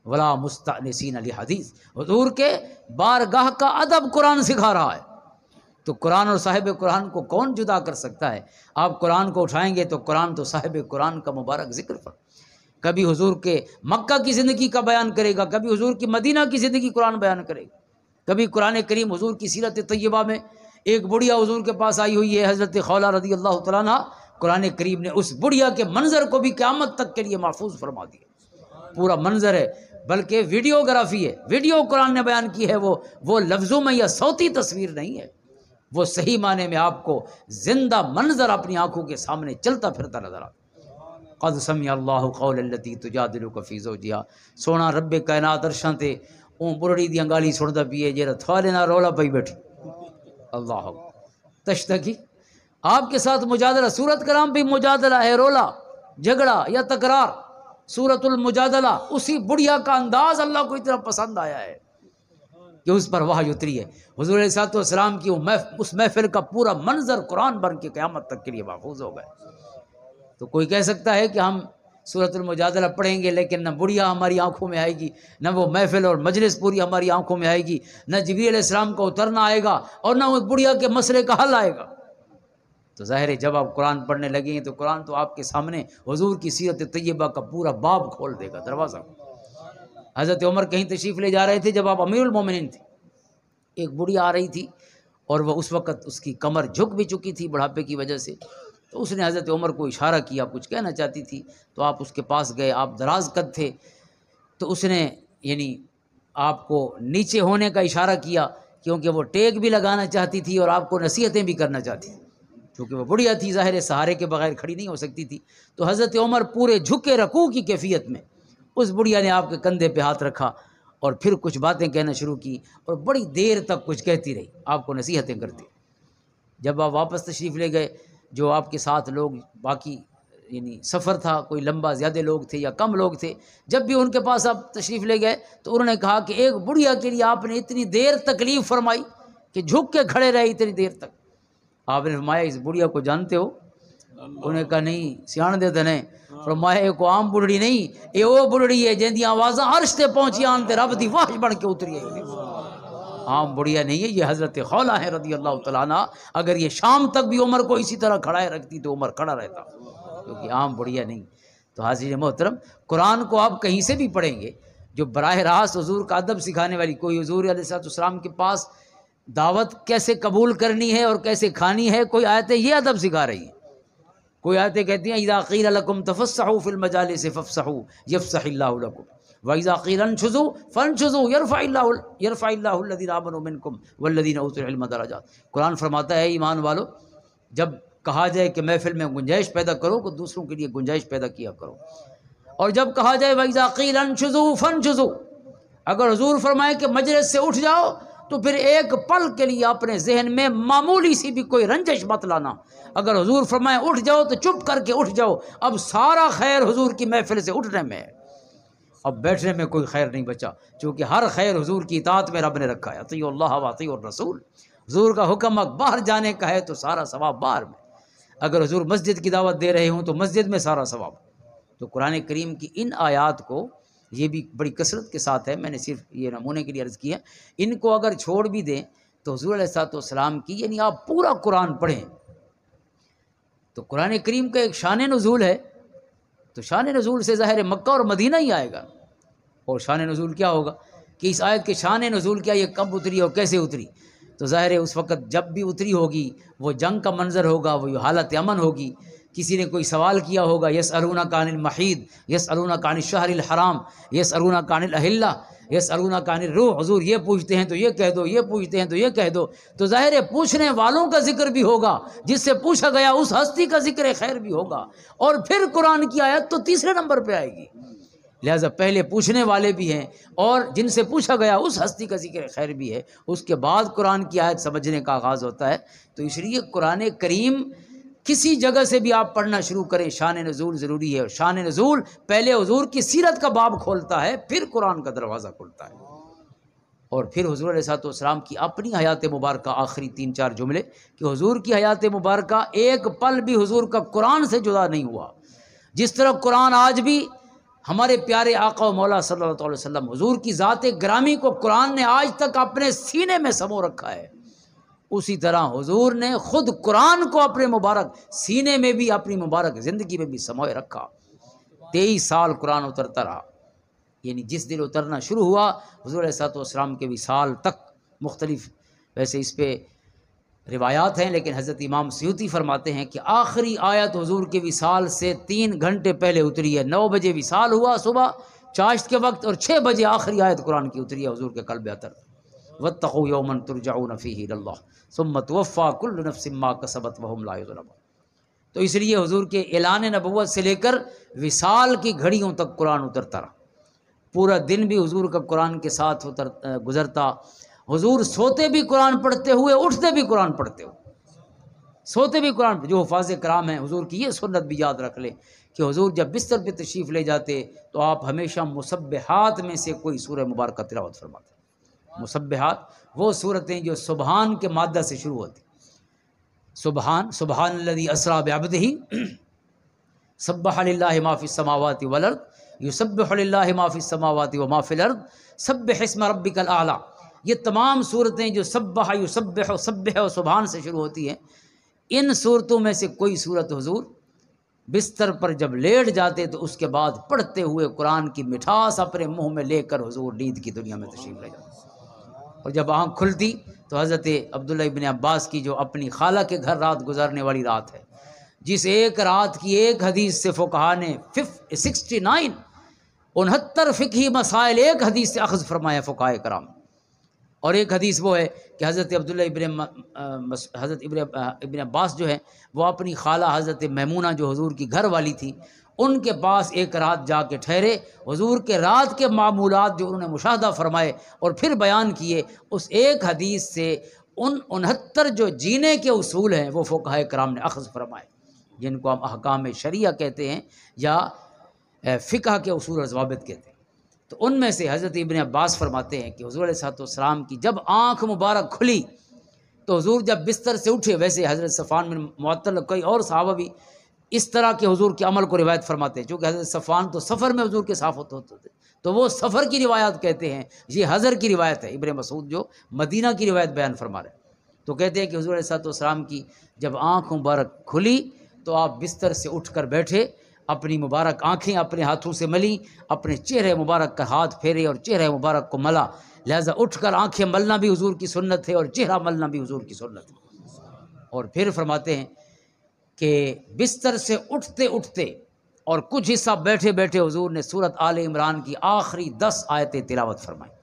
ولا مستأنسین لحدیث۔ حضور کے بارگاہ کا ادب قرآن سکھا رہا ہے، تو قرآن اور صاحب قرآن کو کون جدا کر سکتا ہے؟ آپ قرآن کو اٹھائیں گے تو قرآن تو صاحب قرآن کا مبارک ذکر پر، کبھی حضور کے مکہ کی زندگی کا بیان کرے گا، کبھی حضور کی مدینہ کی زندگی قرآن بیان کرے گا، کبھی قرآن کریم حضور کی سیرت طیبہ میں ایک بڑھیا حضور کے پاس آئی ہوئی ہے حضرت خولہ رضی اللہ تعالیٰ عنہ، قرآن کریم نے اس بڑھیا کے منظر کو بھی قیامت تک کے لیے محفوظ فرما دیا، پورا منظر ہے، بلکہ ویڈیوگرافی ہے، ویڈیو قرآن نے بیان کی ہے، وہ لفظوں میں یا صوتی تصویر نہیں ہے، وہ صحیح معنی میں آپ کو زندہ منظر اپنی آنکھوں کے سامنے چلتا پھرتا نظر آتا۔ قد سمع اللہ قول التی تجادلک فی زوجہا، سونا رب کائنات عرشاں تے اون بڑڑی دی انگالی سندا پیے جڑا تھوالے نال رولا پئی بیٹھی، اللہ تشتکی، آپ کے ساتھ مجادلہ، سورت کا نام بھی مجادلہ ہے، رولا، جھگڑا یا تکرار، سورت المجادلہ، اسی بڑھیا کا انداز اللہ کو اتنا پسند آیا ہے کہ اس پر وحی اتری ہے۔ حضور علیہ الصلوۃ والسلام کی اس محفل کا پورا منظر قرآن بن کے قیامت تک کے لیے محفوظ ہو گئے۔ تو کوئی کہہ سکتا ہے کہ ہم سورت المجادلہ پڑھیں گے لیکن نہ بڑھیا ہماری آنکھوں میں آئے گی، نہ وہ محفل اور مجلس پوری ہماری آنکھوں میں آئے گی، نہ جبریل علیہ السلام کا اترنا آئے گا اور نہ اس بڑھیا کے مسئلے کا حل آئے گا۔ تو ظاہر ہے جب آپ قرآن پڑھنے لگیں گے تو قرآن تو آپ کے سامنے حضور کی سیرت طیبہ کا پورا باب کھول دے گا، دروازہ۔ حضرت عمر کہیں تشریف لے جا رہے تھے جب آپ امیر المومنین تھے، ایک بڑھیا آ رہی تھی اور وہ اس وقت اس کی کمر جھک بھی چکی تھی بڑھاپے کی وجہ سے، تو اس نے حضرت عمر کو اشارہ کیا، کچھ کہنا چاہتی تھی، تو آپ اس کے پاس گئے، آپ دراز قد تھے، تو اس نے یعنی آپ کو نیچے ہونے کا اشارہ کیا، کیونکہ وہ ٹیک بھی لگانا چاہتی تھی اور آپ کو نصیحتیں بھی کرنا چاہتی تھی، کیونکہ وہ بڑھیا تھی، ظاہر سہارے کے بغیر کھڑی نہیں ہو سکتی تھی۔ تو حضرت عمر پورے جھکے رکوع کی کیفیت میں اس بڑھیا نے آپ کے کندھے پہ ہاتھ رکھا اور پھر کچھ باتیں کہنا شروع کی اور بڑی دیر تک کچھ کہتی رہی، آپ کو نصیحتیں کرتی۔ جب آپ واپس تشریف لے گئے، جو آپ کے ساتھ لوگ باقی یعنی سفر تھا، کوئی لمبا زیادہ لوگ تھے یا کم لوگ تھے، جب بھی ان کے پاس آپ تشریف لے گئے تو انہوں نے کہا کہ ایک بڑھیا کے لیے آپ نے اتنی دیر تکلیف فرمائی کہ جھک کے کھڑے رہے اتنی دیر تک۔ آپ نے فرمایا اس بڑھیا کو جانتے ہو؟ انہوں نے کہا نہیں، سیاح دے دنے۔ فرمایا ایک عام بڑھڑی نہیں، یہ وہ بڑھڑی ہے جن دی آوازاں عرش تے پہنچی آن تے رب دی وحی بن کے اتری ہے، عام بڑھیا نہیں ہے، یہ حضرت خولہ ہے رضی اللہ تعالیٰ عنہ۔ اگر یہ شام تک بھی عمر کو اسی طرح کھڑا رکھتی تو عمر کھڑا رہتا، کیونکہ عام بڑھیا نہیں۔ تو حاضرین محترم، قرآن کو آپ کہیں سے بھی پڑھیں گے، جو براہ راست حضور کا ادب سکھانے والی، کوئی حضور علیہ السلام کے پاس دعوت کیسے قبول کرنی ہے اور کیسے کھانی ہے، کوئی آیتیں یہ ادب سکھا رہی ہیں، کوئی آیتیں کہتی ہیں اذا قیل لکم تفسحوا فی المجالس فافسحوا یفسح اللہ لکم واذا قیل انشزوا فانشزوا یرفع اللہ الذین آمنوا منکم والذین اوتوا العلم درجات۔ قرآن فرماتا ہے ایمان والو، جب کہا جائے کہ محفل میں گنجائش پیدا کرو تو دوسروں کے لیے گنجائش پیدا کیا کرو، اور جب کہا جائے وَإِذَا قِيلَ انشُزُوا فَانشُزُوا، اگر حضور فرمائے کہ مجلس سے اٹھ جاؤ تو پھر ایک پل کے لیے اپنے ذہن میں معمولی سی بھی کوئی رنجش مت لانا، اگر حضور فرمائے اٹھ جاؤ تو چپ کر کے اٹھ جاؤ۔ اب سارا خیر حضور کی محفل سے اٹھنے میں ہے، اب بیٹھنے میں کوئی خیر نہیں بچا، چونکہ ہر خیر حضور کی اطاعت میں رب نے رکھا ہے، اطیعوا اللہ واطیعوا الرسول۔ حضور کا حکم باہر جانے کا ہے تو سارا ثواب باہر میں، اگر حضور مسجد کی دعوت دے رہے ہوں تو مسجد میں سارا ثواب۔ تو قرآن کریم کی ان آیات کو، یہ بھی بڑی کثرت کے ساتھ ہے، میں نے صرف یہ نمونے کے لیے عرض کیا، ان کو اگر چھوڑ بھی دیں تو حضور علیہ السلام کی یعنی آپ پورا قرآن پڑھیں تو قرآن کریم کا ایک شان نزول ہے، تو شان نزول سے ظاہر مکہ اور مدینہ ہی آئے گا، اور شان نزول کیا ہوگا کہ اس آیت کے شان نزول کیا، یہ کب اتری اور کیسے اتری۔ تو ظاہر ہے اس وقت جب بھی اتری ہوگی وہ جنگ کا منظر ہوگا، وہ حالت امن ہوگی. کسی نے کوئی سوال کیا ہوگا، یسألونک عن المحیض، یسألونک عن الشہر الحرام، یسألونک عن الاہلہ، یسألونک عن الروح، حضور یہ پوچھتے ہیں تو یہ کہہ دو، یہ پوچھتے ہیں تو یہ کہہ دو. تو ظاہر ہے پوچھنے والوں کا ذکر بھی ہوگا، جس سے پوچھا گیا اس ہستی کا ذکر خیر بھی ہوگا، اور پھر قرآن کی آیت تو تیسرے نمبر پہ آئے گی. لہٰذا پہلے پوچھنے والے بھی ہیں اور جن سے پوچھا گیا اس ہستی کا ذکر خیر بھی ہے، اس کے بعد قرآن کی آیت سمجھنے کا آغاز ہوتا ہے. تو اس لیے قرآن کریم کسی جگہ سے بھی آپ پڑھنا شروع کریں، شان نزول ضروری ہے، اور شان نزول پہلے حضور کی سیرت کا باب کھولتا ہے، پھر قرآن کا دروازہ کھولتا ہے. اور پھر حضور علیہ الصلوۃ والسلام کی اپنی حیات مبارکہ آخری 3-4 جملے کہ حضور کی حیات مبارکہ ایک پل بھی حضور کا قرآن سے جدا نہیں ہوا. جس طرح قرآن آج بھی ہمارے پیارے آقا و مولا صلی اللہ علیہ وسلم حضور کی ذات گرامی کو قرآن نے آج تک اپنے سینے میں سمو رکھا ہے، اسی طرح حضور نے خود قرآن کو اپنے مبارک سینے میں بھی، اپنی مبارک زندگی میں بھی سموئے رکھا. 23 سال قرآن اترتا رہا، یعنی جس دن اترنا شروع ہوا حضور علیہ السلام کے وصال تک. مختلف ویسے اس پہ روایات ہیں، لیکن حضرت امام سیوطی فرماتے ہیں کہ آخری آیت حضور کے وصال سے 3 گھنٹے پہلے اتری ہے. 9 بجے وصال ہوا صبح چاشت کے وقت، اور 6 بجے آخری آیت قرآن کی اتری ہے حضور کے قلب اطہر. واتقوا یوما ترجعون فیہ الی اللہ ثم توفی کل نفس ما کسبت وہم لا یظلمون. تو اس لیے حضور کے اعلان نبوت سے لے کر وصال کی گھڑیوں تک قرآن اترتا رہا. پورا دن بھی حضور کا قرآن کے ساتھ گزرتا. حضور سوتے بھی قرآن پڑھتے ہوئے، اٹھتے بھی قرآن پڑھتے ہوئے. سوتے بھی قرآن. جو حفاظ کرام ہیں حضور کی یہ سنت بھی یاد رکھ لیں کہ حضور جب بستر پہ تشریف لے جاتے تو آپ ہمیشہ مسبحات میں سے کوئی سورہ مبارکہ تلاوت فرماتے. مسبحات وہ صورتیں جو سبحان کے مادہ سے شروع ہوتی. سبحان الذی اسری بعبدہ، سبح للہ ما فی السماوات والارض، یسبح للہ ما فی السماوات وما فی الارض، سبح اسم ربک الاعلی. یہ تمام صورتیں جو سبح، یسبح، سبح و سبحان سے شروع ہوتی ہیں، ان صورتوں میں سے کوئی صورت حضور بستر پر جب لیٹ جاتے تو اس کے بعد پڑھتے ہوئے قرآن کی مٹھاس اپنے منہ میں لے کر حضور نیند کی دنیا میں تشریف لے جاتے. اور جب آنکھ کھلتی تو حضرت عبداللہ ابن عباس کی جو اپنی خالہ کے گھر رات گزارنے والی رات ہے، جس ایک رات کی ایک حدیث سے فقہا نے 69 فقہی مسائل ایک حدیث سے اخذ فرمایا فقہاء کرام. اور ایک حدیث وہ ہے کہ حضرت عبداللہ ابن عباس جو ہے وہ اپنی خالہ حضرت میمونہ جو حضور کی گھر والی تھی ان کے پاس ایک رات جا کے ٹھہرے. حضور کے رات کے معمولات جو انہوں نے مشاہدہ فرمائے اور پھر بیان کیے، اس ایک حدیث سے ان 69 جو جینے کے اصول ہیں وہ فقہاء کرام نے اخذ فرمائے، جن کو ہم احکام شریعہ کہتے ہیں یا فقہ کے اصول و ضوابط کہتے ہیں. تو ان میں سے حضرت ابن عباس فرماتے ہیں کہ حضور علیہ السلام کی جب آنکھ مبارک کھلی تو حضور جب بستر سے اٹھے، ویسے حضرت صفوان بن معطل کئی اور صحابہ بھی اس طرح کے حضور کے عمل کو روایت فرماتے ہیں، چونکہ حضرت صفوان تو سفر میں حضور کے ساتھ ہوتے تھے تو وہ سفر کی روایات کہتے ہیں. یہ حضر کی روایت ہے، ابن مسعود جو مدینہ کی روایت بیان فرما رہے ہیں تو کہتے ہیں کہ حضور علیہ السلام کی جب آنکھ مبارک کھلی تو آپ بستر سے اٹھ کر بیٹھے، اپنی مبارک آنکھیں اپنے ہاتھوں سے ملی، اپنے چہرے مبارک کا ہاتھ پھیرے اور چہرے مبارک کو ملا. لہذا اٹھ کر آنکھیں ملنا بھی حضور کی سنت ہے اور چہرہ ملنا بھی حضور کی سنت ہے. اور پھر فرماتے ہیں کہ بستر سے اٹھتے اٹھتے اور کچھ حصہ بیٹھے بیٹھے حضور نے سورۃ آل عمران کی آخری 10 آیتیں تلاوت فرمائیں.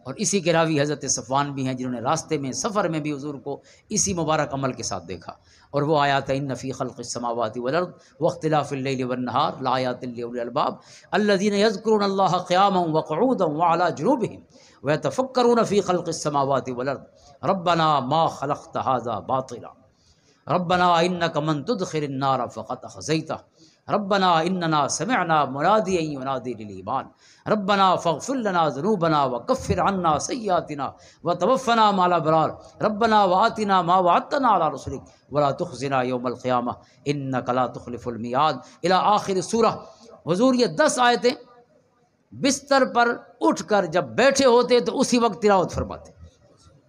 اور اسی کے راوی حضرت صفوان بھی ہیں جنہوں نے راستے میں سفر میں بھی حضور کو اسی مبارک عمل کے ساتھ دیکھا. اور وہ آیات ان فی خلق السماوات والارض واختلاف اللیل والنہار لآیات لأولی الالباب الذین یذکرون اللہ قیاما وقعودا وعلی جنوبہم ویتفکرون فی خلق السماوات والارض ربنا ما خلقت ھذا باطلا ربنا انک من تدخل النار فقد اخزیتہ ربنا اننا سمعنا منادیا ینادی للایمان ربنا فاغفر لنا ذنوبنا وکفر عنا سیئاتنا وتوفنا مع الابرار ربنا وآتنا ما وعدتنا علی رسلک ولا تخزنا یوم القیامہ انک لا تخلف المیعاد الی آخر سورہ. حضور یہ 10 آیتیں بستر پر اٹھ کر جب بیٹھے ہوتے تو اسی وقت تلاوت فرماتے.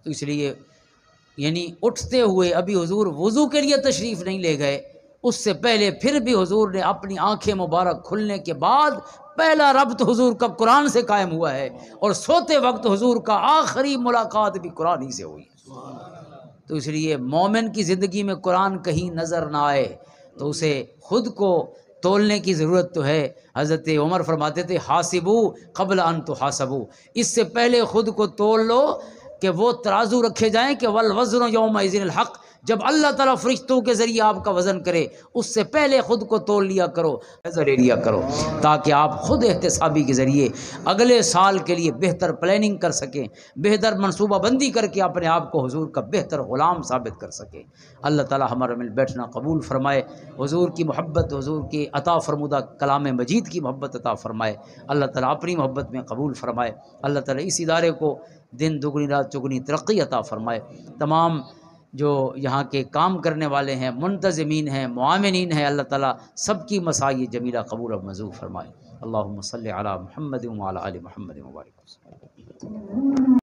تو اس لیے یعنی اٹھتے ہوئے ابھی حضور وضو کے لیے تشریف نہیں لے گئے، اس سے پہلے پھر بھی حضور نے اپنی آنکھیں مبارک کھلنے کے بعد پہلا ربط حضور کا قرآن سے قائم ہوا ہے، اور سوتے وقت حضور کا آخری ملاقات بھی قرآن ہی سے ہوئی ہے۔ تو اس لیے مومن کی زندگی میں قرآن کہیں نظر نہ آئے تو اسے خود کو تولنے کی ضرورت تو ہے۔ حضرت عمر فرماتے تھے حاسبو قبل ان تحاسبو، اس سے پہلے خود کو تول لو کہ وہ ترازو رکھے جائیں کہ والوزن یومئذ الحق، جب اللہ تعالیٰ فرشتوں کے ذریعے آپ کا وزن کرے اس سے پہلے خود کو تول لیا کرو، نظر لے لیا کرو، تاکہ آپ خود احتسابی کے ذریعے اگلے سال کے لیے بہتر پلاننگ کر سکیں، بہتر منصوبہ بندی کر کے اپنے آپ کو حضور کا بہتر غلام ثابت کر سکیں۔ اللہ تعالیٰ ہمارا مل بیٹھنا قبول فرمائے، حضور کی محبت، حضور کی عطا فرمودہ کلام مجید کی محبت عطا فرمائے، اللہ تعالیٰ اپنی محبت میں قبول فرمائے، اللہ تعالیٰ اس ادارے کو دن دگنی رات چگنی ترقی عطا فرمائے، تمام جو یہاں کے کام کرنے والے ہیں، منتظمین ہیں، معاونین ہیں، اللہ تعالیٰ سب کی مساعی جمیلہ قبول و منظور فرمائے۔ اللہم صلی علی محمد وعلی آل محمد وبارک وسلم۔